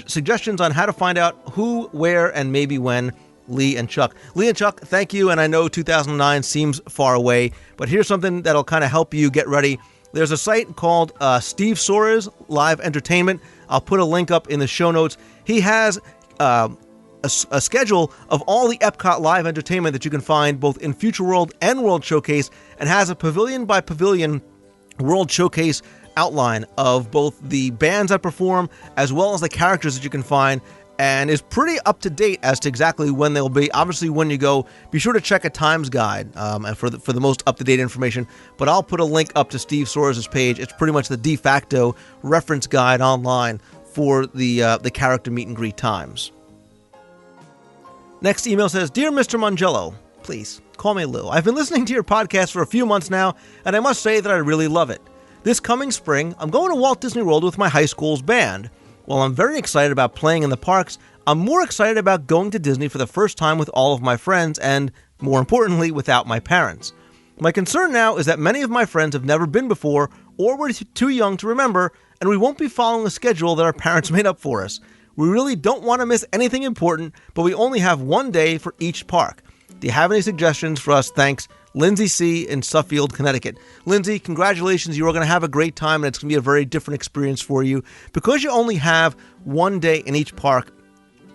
Suggestions on how to find out who, where, and maybe when. Lee and Chuck. Lee and Chuck, thank you, and I know 2009 seems far away, but here's something that'll kind of help you get ready. There's a site called Steve Soares Live Entertainment. I'll put a link up in the show notes. He has a schedule of all the Epcot live entertainment that you can find both in Future World and World Showcase, and has a pavilion-by-pavilion World Showcase outline of both the bands that perform as well as the characters that you can find. and is pretty up to date as to exactly when they'll be. Obviously, when you go, be sure to check a times guide and for the most up-to-date information. But I'll put a link up to Steve Soares' page. It's pretty much the de facto reference guide online for the character meet and greet times. Next email says, Dear Mr. Mangello, please call me Lou. I've been listening to your podcast for a few months now, and I must say that I really love it. This coming spring, I'm going to Walt Disney World with my high school's band. While I'm very excited about playing in the parks, I'm more excited about going to Disney for the first time with all of my friends and, more importantly, without my parents. My concern now is that many of my friends have never been before or were too young to remember, and we won't be following a schedule that our parents made up for us. We really don't want to miss anything important, but we only have one day for each park. Do you have any suggestions for us? Thanks, Lindsay C. in Suffield, Connecticut. Lindsay, congratulations. You are going to have a great time, and it's going to be a very different experience for you. Because you only have one day in each park,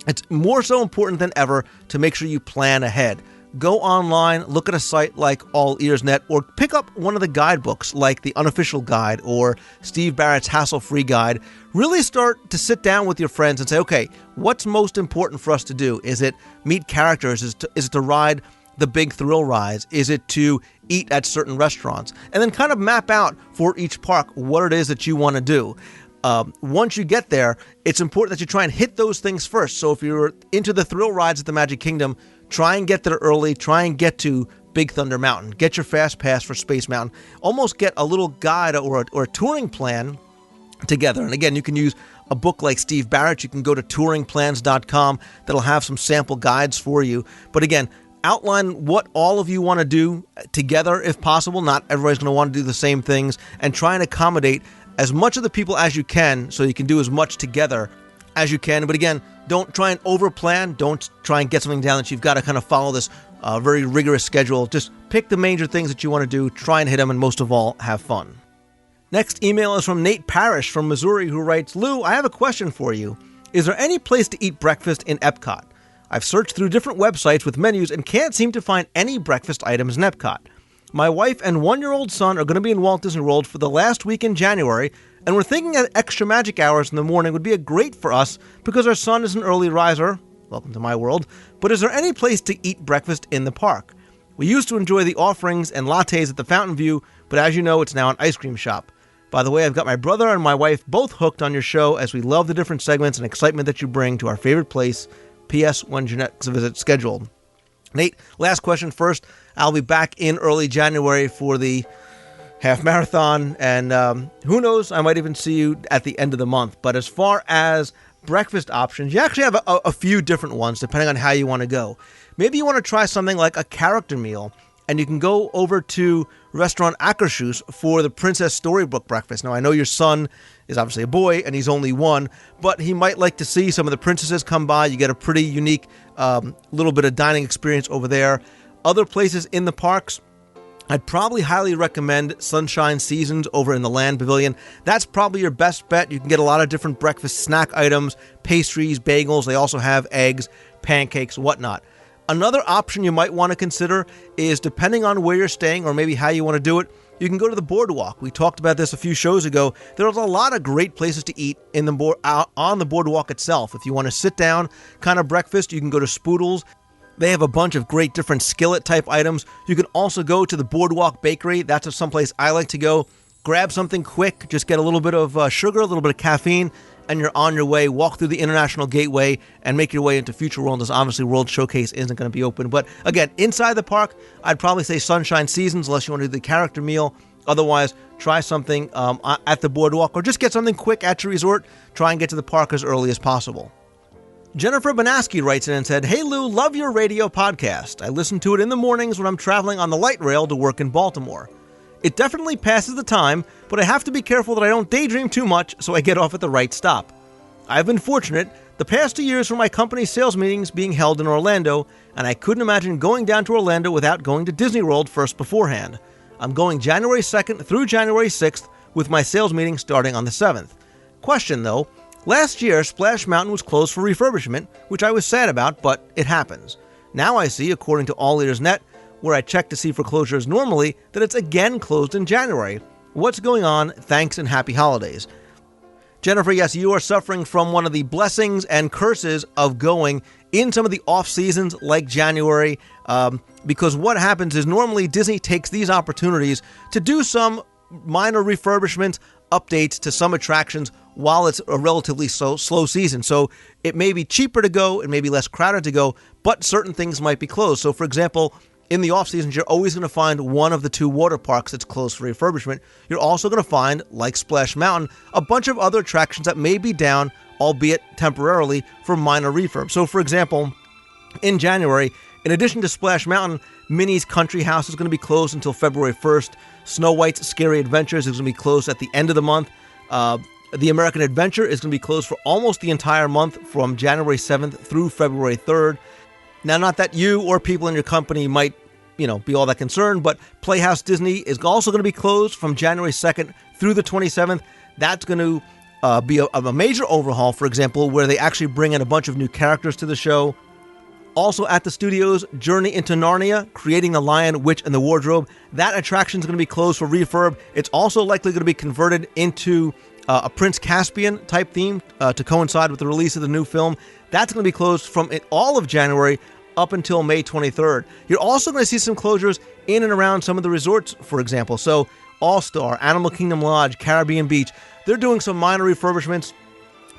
it's more so important than ever to make sure you plan ahead. Go online, look at a site like All Ears Net, or pick up one of the guidebooks like the Unofficial Guide or Steve Barrett's Hassle-Free Guide. Really start to sit down with your friends and say, okay, what's most important for us to do? Is it meet characters? Is it to ride the big thrill rides? Is it to eat at certain restaurants? And then kind of map out for each park what it is that you want to do. Once you get there, it's important that you try and hit those things first. So if you're into the thrill rides at the Magic Kingdom, try and get there early. Try and get to Big Thunder Mountain. Get your Fast Pass for Space Mountain. Almost get a little guide or a touring plan together. And again, you can use a book like Steve Barrett. You can go to touringplans.com. That'll have some sample guides for you. But again, outline what all of you want to do together if possible. Not everybody's going to want to do the same things. And try and accommodate as much of the people as you can so you can do as much together as you can. But again, don't try and overplan. Don't try and get something down that you've got to kind of follow this very rigorous schedule. Just pick the major things that you want to do, try and hit them, and most of all, have fun. Next email is from Nate Parrish from Missouri, who writes, Lou, I have a question for you. Is there any place to eat breakfast in Epcot? I've searched through different websites with menus and can't seem to find any breakfast items in Epcot. My wife and one-year-old son are going to be in Walt Disney World for the last week in January, and we're thinking that extra magic hours in the morning would be a great for us because our son is an early riser. Welcome to my world. But is there any place to eat breakfast in the park? We used to enjoy the offerings and lattes at the Fountain View, but as you know, it's now an ice cream shop. By the way, I've got my brother and my wife both hooked on your show as we love the different segments and excitement that you bring to our favorite place. P.S. When's your next visit scheduled? Nate, last question first. I'll be back in early January for the half marathon, and who knows, I might even see you at the end of the month. But as far as breakfast options, you actually have a few different ones depending on how you want to go. Maybe you want to try something like a character meal, and you can go over to Restaurant Akershus for the Princess Storybook breakfast. Now, I know your son is obviously a boy, and he's only one, but he might like to see some of the princesses come by. You get a pretty unique little bit of dining experience over there. Other places in the parks, I'd probably highly recommend Sunshine Seasons over in the Land Pavilion. That's probably your best bet. You can get a lot of different breakfast snack items, pastries, bagels. They also have eggs, pancakes, whatnot. Another option you might want to consider is, depending on where you're staying or maybe how you want to do it, you can go to the boardwalk. We talked about this a few shows ago. There's a lot of great places to eat in on the boardwalk itself. If you want to sit down kind of breakfast, you can go to Spoodles. They have a bunch of great different skillet-type items. You can also go to the Boardwalk Bakery. That's someplace I like to go. Grab something quick. Just get a little bit of sugar, a little bit of caffeine, and you're on your way. Walk through the International Gateway and make your way into Future World, as obviously World Showcase isn't going to be open. But again, inside the park, I'd probably say Sunshine Seasons, unless you want to do the character meal. Otherwise, try something at the boardwalk, or just get something quick at your resort. Try and get to the park as early as possible. Jennifer Banaski writes in and said, Hey Lou, love your radio podcast. I listen to it in the mornings when I'm traveling on the light rail to work in Baltimore. It definitely passes the time, but I have to be careful that I don't daydream too much so I get off at the right stop. I've been fortunate the past 2 years for my company's sales meetings being held in Orlando, and I couldn't imagine going down to Orlando without going to Disney World first beforehand. I'm going January 2nd through January 6th with my sales meeting starting on the 7th. Question though, last year Splash Mountain was closed for refurbishment, which I was sad about, but it happens. Now I see, according to All Ears Net, where I check to see for closures normally, that it's again closed in January. What's going on? Thanks and happy holidays. Jennifer, yes, you are suffering from one of the blessings and curses of going in some of the off seasons like January, because what happens is normally Disney takes these opportunities to do some minor refurbishments, updates to some attractions while it's a relatively slow season. So it may be cheaper to go, it may be less crowded to go, but certain things might be closed. So for example, in the off seasons, you're always going to find one of the two water parks that's closed for refurbishment. You're also going to find, like Splash Mountain, a bunch of other attractions that may be down, albeit temporarily, for minor refurb. So for example, in January, in addition to Splash Mountain, Minnie's Country House is going to be closed until February 1st. Snow White's Scary Adventures is going to be closed at the end of the month. The American Adventure is going to be closed for almost the entire month from January 7th through February 3rd. Now, not that you or people in your company might, be all that concerned, but Playhouse Disney is also going to be closed from January 2nd through the 27th. That's going to be a major overhaul, for example, where they actually bring in a bunch of new characters to the show. Also at the studios, Journey into Narnia, Creating the Lion, Witch, and the Wardrobe. That attraction is going to be closed for refurb. It's also likely going to be converted into a Prince Caspian type theme to coincide with the release of the new film. That's going to be closed from all of January up until May 23rd. You're also going to see some closures in and around some of the resorts, for example. So All-Star, Animal Kingdom Lodge, Caribbean Beach, they're doing some minor refurbishments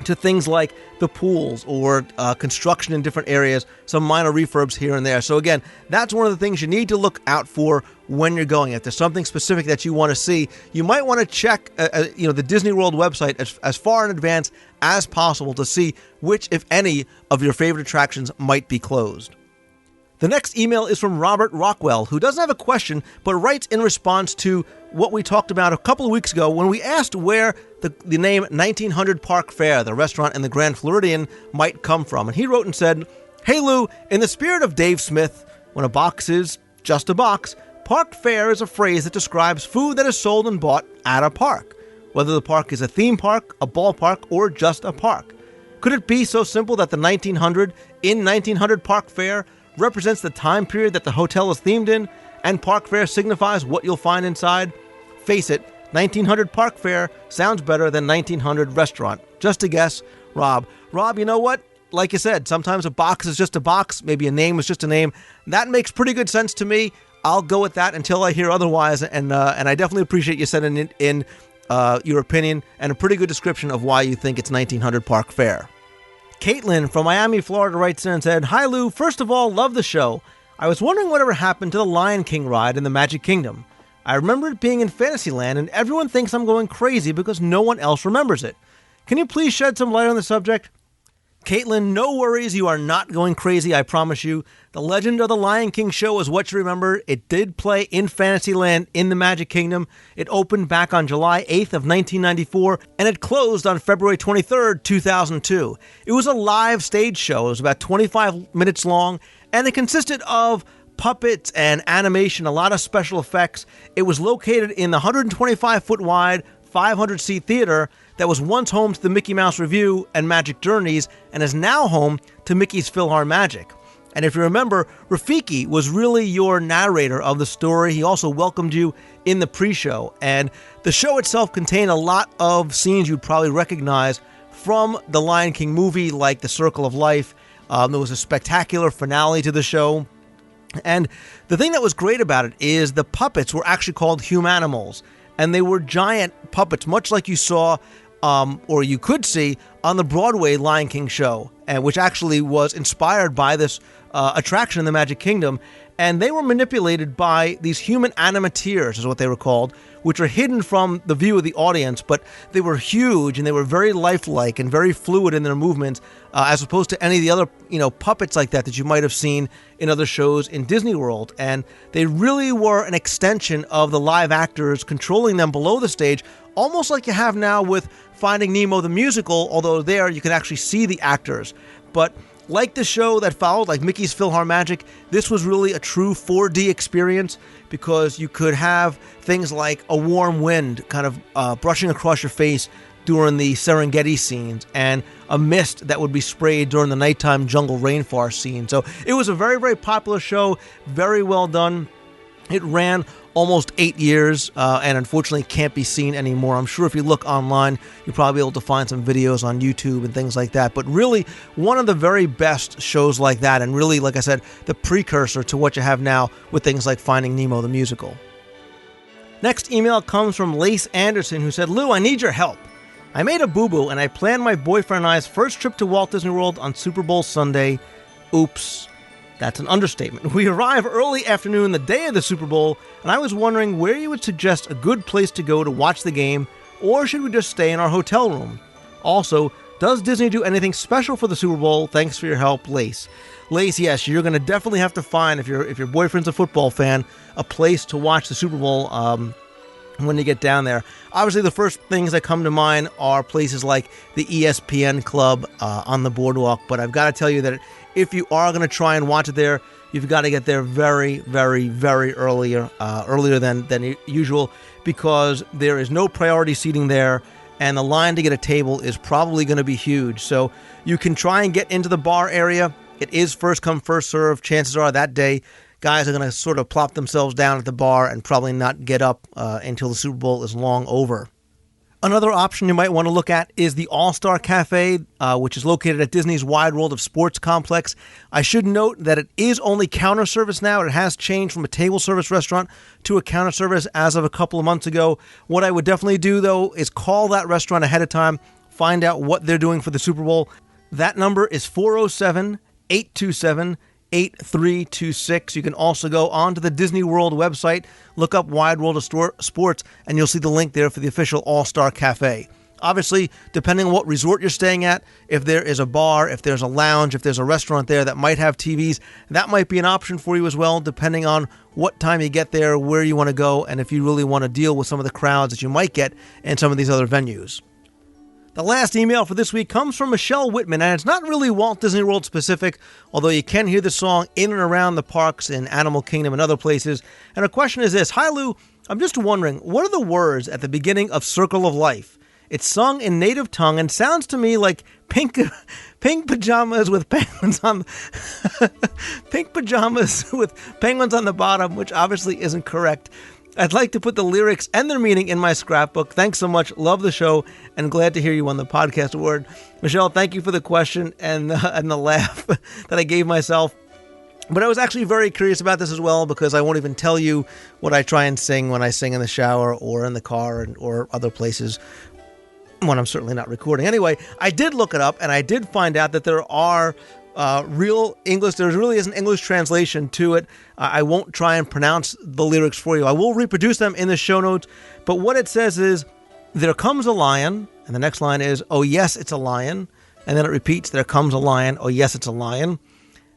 to things like the pools or construction in different areas, some minor refurbs here and there. So again, that's one of the things you need to look out for when you're going. If there's something specific that you want to see, you might want to check the Disney World website as far in advance as possible to see which, if any, of your favorite attractions might be closed. The next email is from Robert Rockwell, who doesn't have a question, but writes in response to what we talked about a couple of weeks ago when we asked where the name 1900 Park Fair, the restaurant in the Grand Floridian, might come from. And he wrote and said, "Hey Lou, in the spirit of Dave Smith, when a box is just a box, Park Fair is a phrase that describes food that is sold and bought at a park, whether the park is a theme park, a ballpark, or just a park. Could it be so simple that the 1900 in 1900 Park Fair represents the time period that the hotel is themed in, and Park Fair signifies what you'll find inside? Face it, 1900 Park Fair sounds better than 1900 restaurant. Just a guess, Rob." Rob, you know what? Like you said, sometimes a box is just a box. Maybe a name is just a name. That makes pretty good sense to me. I'll go with that until I hear otherwise, and I definitely appreciate you sending in your opinion and a pretty good description of why you think it's 1900 Park Fair. Caitlin from Miami, Florida writes in and said, "Hi Lou, first of all, love the show. I was wondering whatever happened to the Lion King ride in the Magic Kingdom. I remember it being in Fantasyland and everyone thinks I'm going crazy because no one else remembers it. Can you please shed some light on the subject?" Caitlin, no worries, you are not going crazy, I promise you. The Legend of the Lion King show is what you remember. It did play in Fantasyland in the Magic Kingdom. It opened back on July 8th of 1994, and it closed on February 23rd, 2002. It was a live stage show. It was about 25 minutes long, and it consisted of puppets and animation, a lot of special effects. It was located in the 125-foot wide, 500-seat theater that was once home to the Mickey Mouse Revue and Magic Journeys and is now home to Mickey's PhilharMagic. And if you remember, Rafiki was really your narrator of the story. He also welcomed you in the pre-show. And the show itself contained a lot of scenes you'd probably recognize from the Lion King movie, like the Circle of Life. There was a spectacular finale to the show. And the thing that was great about it is the puppets were actually called Humanimals. And they were giant puppets, much like you saw or you could see on the Broadway Lion King show, which actually was inspired by this attraction in the Magic Kingdom. And they were manipulated by these human animateers, is what they were called, which are hidden from the view of the audience, but they were huge and they were very lifelike and very fluid in their movements, as opposed to any of the other, puppets like that you might have seen in other shows in Disney World. And they really were an extension of the live actors controlling them below the stage, almost like you have now with Finding Nemo the musical, although there you can actually see the actors. But like the show that followed, like Mickey's PhilharMagic, this was really a true 4D experience because you could have things like a warm wind kind of brushing across your face during the Serengeti scenes and a mist that would be sprayed during the nighttime jungle rainforest scene. So it was a very, very popular show, very well done. It ran almost 8 years and unfortunately can't be seen anymore. I'm sure if you look online, you'll probably be able to find some videos on YouTube and things like that. But really, one of the very best shows like that, and really, like I said, the precursor to what you have now with things like Finding Nemo the musical. Next email comes from Lace Anderson, who said, Lou, I need your help. I made a boo-boo and I planned my boyfriend and I's first trip to Walt Disney World on Super Bowl Sunday. Oops. That's an understatement. We arrive early afternoon the day of the Super Bowl, and I was wondering where you would suggest a good place to go to watch the game, or should we just stay in our hotel room? Also, does Disney do anything special for the Super Bowl? Thanks for your help, Lace. Lace, yes, you're going to definitely have to find, if your boyfriend's a football fan, a place to watch the Super Bowl when you get down there. Obviously, the first things that come to mind are places like the ESPN Club on the boardwalk, but I've got to tell you that if you are going to try and watch it there, you've got to get there very, very, very earlier than usual, because there is no priority seating there, and the line to get a table is probably going to be huge. So you can try and get into the bar area. It is first come, first serve. Chances are that day, guys are going to sort of plop themselves down at the bar and probably not get up until the Super Bowl is long over. Another option you might want to look at is the All-Star Cafe, which is located at Disney's Wide World of Sports complex. I should note that it is only counter service now. It has changed from a table service restaurant to a counter service as of a couple of months ago. What I would definitely do, though, is call that restaurant ahead of time, find out what they're doing for the Super Bowl. That number is 407-827-8326. You can also go onto the Disney World website, look up Wide World of Sports, and you'll see the link there for the official All-Star Cafe. Obviously, depending on what resort you're staying at, if there is a bar, if there's a lounge, if there's a restaurant there that might have TVs, that might be an option for you as well, depending on what time you get there, where you want to go, and if you really want to deal with some of the crowds that you might get in some of these other venues. The last email for this week comes from Michelle Whitman, and it's not really Walt Disney World specific, although you can hear the song in and around the parks in Animal Kingdom and other places. And her question is this: Hi Lou, I'm just wondering, what are the words at the beginning of Circle of Life? It's sung in native tongue and sounds to me like pink pajamas with penguins on pink pajamas with penguins on the bottom, which obviously isn't correct. I'd like to put the lyrics and their meaning in my scrapbook. Thanks so much. Love the show and glad to hear you won the podcast award. Michelle, thank you for the question and the laugh that I gave myself. But I was actually very curious about this as well, because I won't even tell you what I try and sing when I sing in the shower or in the car or other places when I'm certainly not recording. Anyway, I did look it up and I did find out that there are real English. There really is an English translation to it. I won't try and pronounce the lyrics for you. I will reproduce them in the show notes. But what it says is, there comes a lion, and the next line is, oh yes, it's a lion. And then it repeats, there comes a lion, oh yes, it's a lion.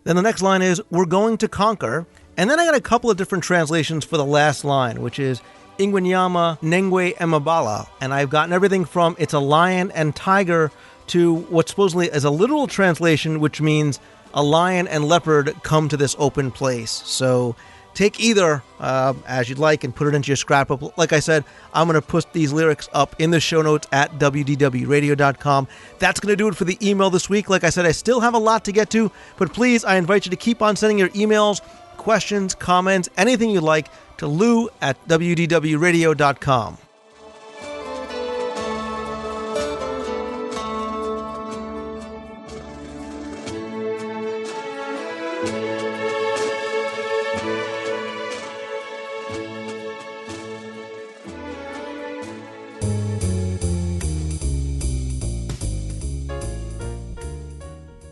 Then the next line is, we're going to conquer. And then I got a couple of different translations for the last line, which is, Ingwenyama Nengwe Emabala. And I've gotten everything from, it's a lion and tiger, to what supposedly is a literal translation, which means a lion and leopard come to this open place. So take either as you'd like and put it into your scrapbook. Like I said, I'm going to put these lyrics up in the show notes at WDWradio.com. That's going to do it for the email this week. Like I said, I still have a lot to get to, but please, I invite you to keep on sending your emails, questions, comments, anything you'd like to lou@WDWradio.com.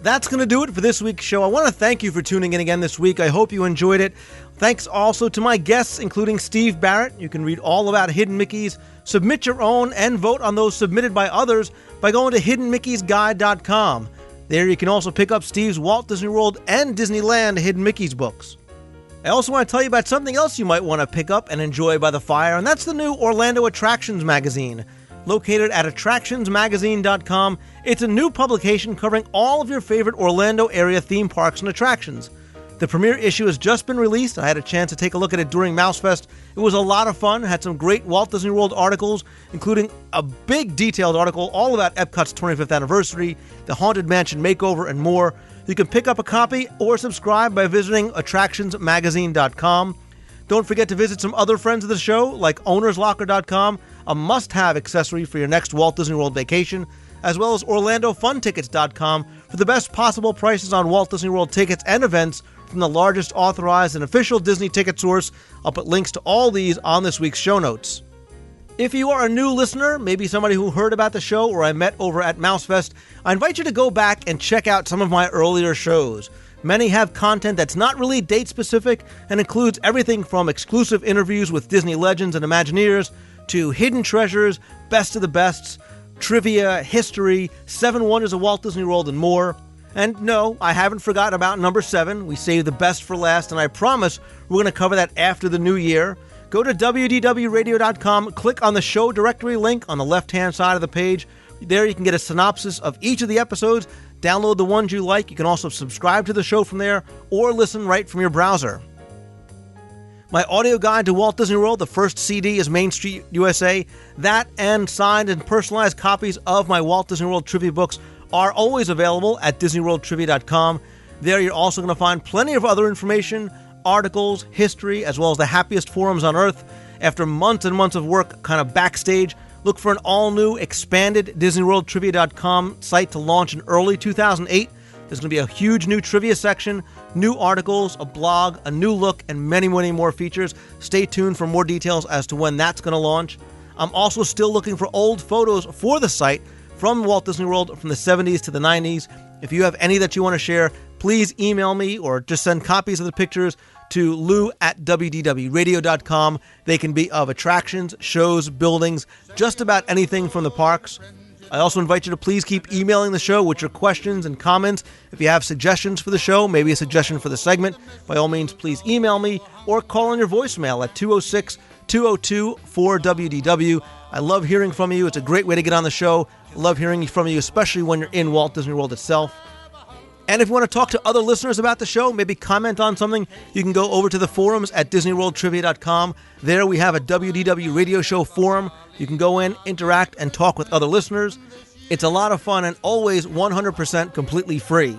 That's going to do it for this week's show. I want to thank you for tuning in again this week. I hope you enjoyed it. Thanks also to my guests, including Steve Barrett. You can read all about Hidden Mickeys, submit your own, and vote on those submitted by others by going to hiddenmickey'sguide.com. There you can also pick up Steve's Walt Disney World and Disneyland Hidden Mickey's books. I also want to tell you about something else you might want to pick up and enjoy by the fire, and that's the new Orlando Attractions magazine. Located at attractionsmagazine.com, it's a new publication covering all of your favorite Orlando area theme parks and attractions. The premiere issue has just been released. I had a chance to take a look at it during MouseFest. It was a lot of fun. It had some great Walt Disney World articles, including a big detailed article all about Epcot's 25th anniversary, the Haunted Mansion makeover, and more. You can pick up a copy or subscribe by visiting attractionsmagazine.com. Don't forget to visit some other friends of the show, like ownerslocker.com, a must-have accessory for your next Walt Disney World vacation, as well as orlandofuntickets.com for the best possible prices on Walt Disney World tickets and events from the largest authorized and official Disney ticket source. I'll put links to all these on this week's show notes. If you are a new listener, maybe somebody who heard about the show or I met over at MouseFest, I invite you to go back and check out some of my earlier shows. Many have content that's not really date-specific and includes everything from exclusive interviews with Disney legends and Imagineers to hidden treasures, best of the bests, trivia, history, 7 Wonders of Walt Disney World, and more. And no, I haven't forgotten about number 7. We saved the best for last, and I promise we're going to cover that after the new year. Go to WDWRadio.com, click on the show directory link on the left-hand side of the page. There you can get a synopsis of each of the episodes, download the ones you like. You can also subscribe to the show from there or listen right from your browser. My audio guide to Walt Disney World, the first CD, is Main Street USA. That and signed and personalized copies of my Walt Disney World trivia books are always available at DisneyWorldTrivia.com. There you're also going to find plenty of other information, articles, history, as well as the happiest forums on Earth. After months and months of work kind of backstage, look for an all-new, expanded DisneyWorldTrivia.com site to launch in early 2008. There's going to be a huge new trivia section, new articles, a blog, a new look, and many, many more features. Stay tuned for more details as to when that's going to launch. I'm also still looking for old photos for the site from Walt Disney World from the 70s to the 90s. If you have any that you want to share, please email me or just send copies of the pictures to lou@wdwradio.com. They can be of attractions, shows, buildings, just about anything from the parks. I also invite you to please keep emailing the show with your questions and comments. If you have suggestions for the show, maybe a suggestion for the segment, by all means, please email me or call on your voicemail at 206-202-4WDW. I love hearing from you. It's a great way to get on the show. I love hearing from you, especially when you're in Walt Disney World itself. And if you want to talk to other listeners about the show, maybe comment on something, you can go over to the forums at DisneyWorldTrivia.com. There we have a WDW radio show forum. You can go in, interact, and talk with other listeners. It's a lot of fun and always 100% completely free.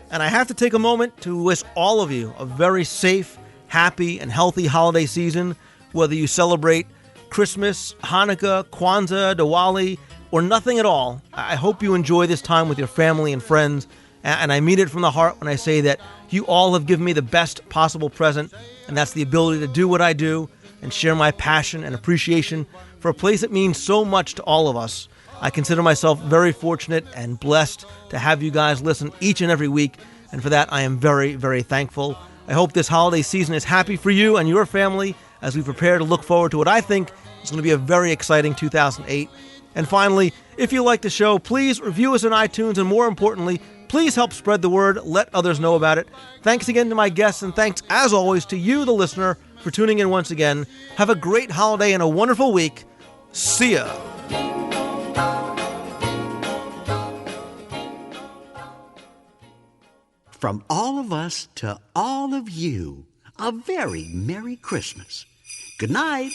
And I have to take a moment to wish all of you a very safe, happy, and healthy holiday season, whether you celebrate Christmas, Hanukkah, Kwanzaa, Diwali, or nothing at all. I hope you enjoy this time with your family and friends. And I mean it from the heart when I say that you all have given me the best possible present, and that's the ability to do what I do and share my passion and appreciation for a place that means so much to all of us. I consider myself very fortunate and blessed to have you guys listen each and every week, and for that I am very, very thankful. I hope this holiday season is happy for you and your family as we prepare to look forward to what I think is going to be a very exciting 2008. And finally, if you like the show, please review us on iTunes, and more importantly, please help spread the word, let others know about it. Thanks again to my guests, and thanks, as always, to you, the listener, for tuning in once again. Have a great holiday and a wonderful week. See ya. From all of us to all of you, a very Merry Christmas. Good night.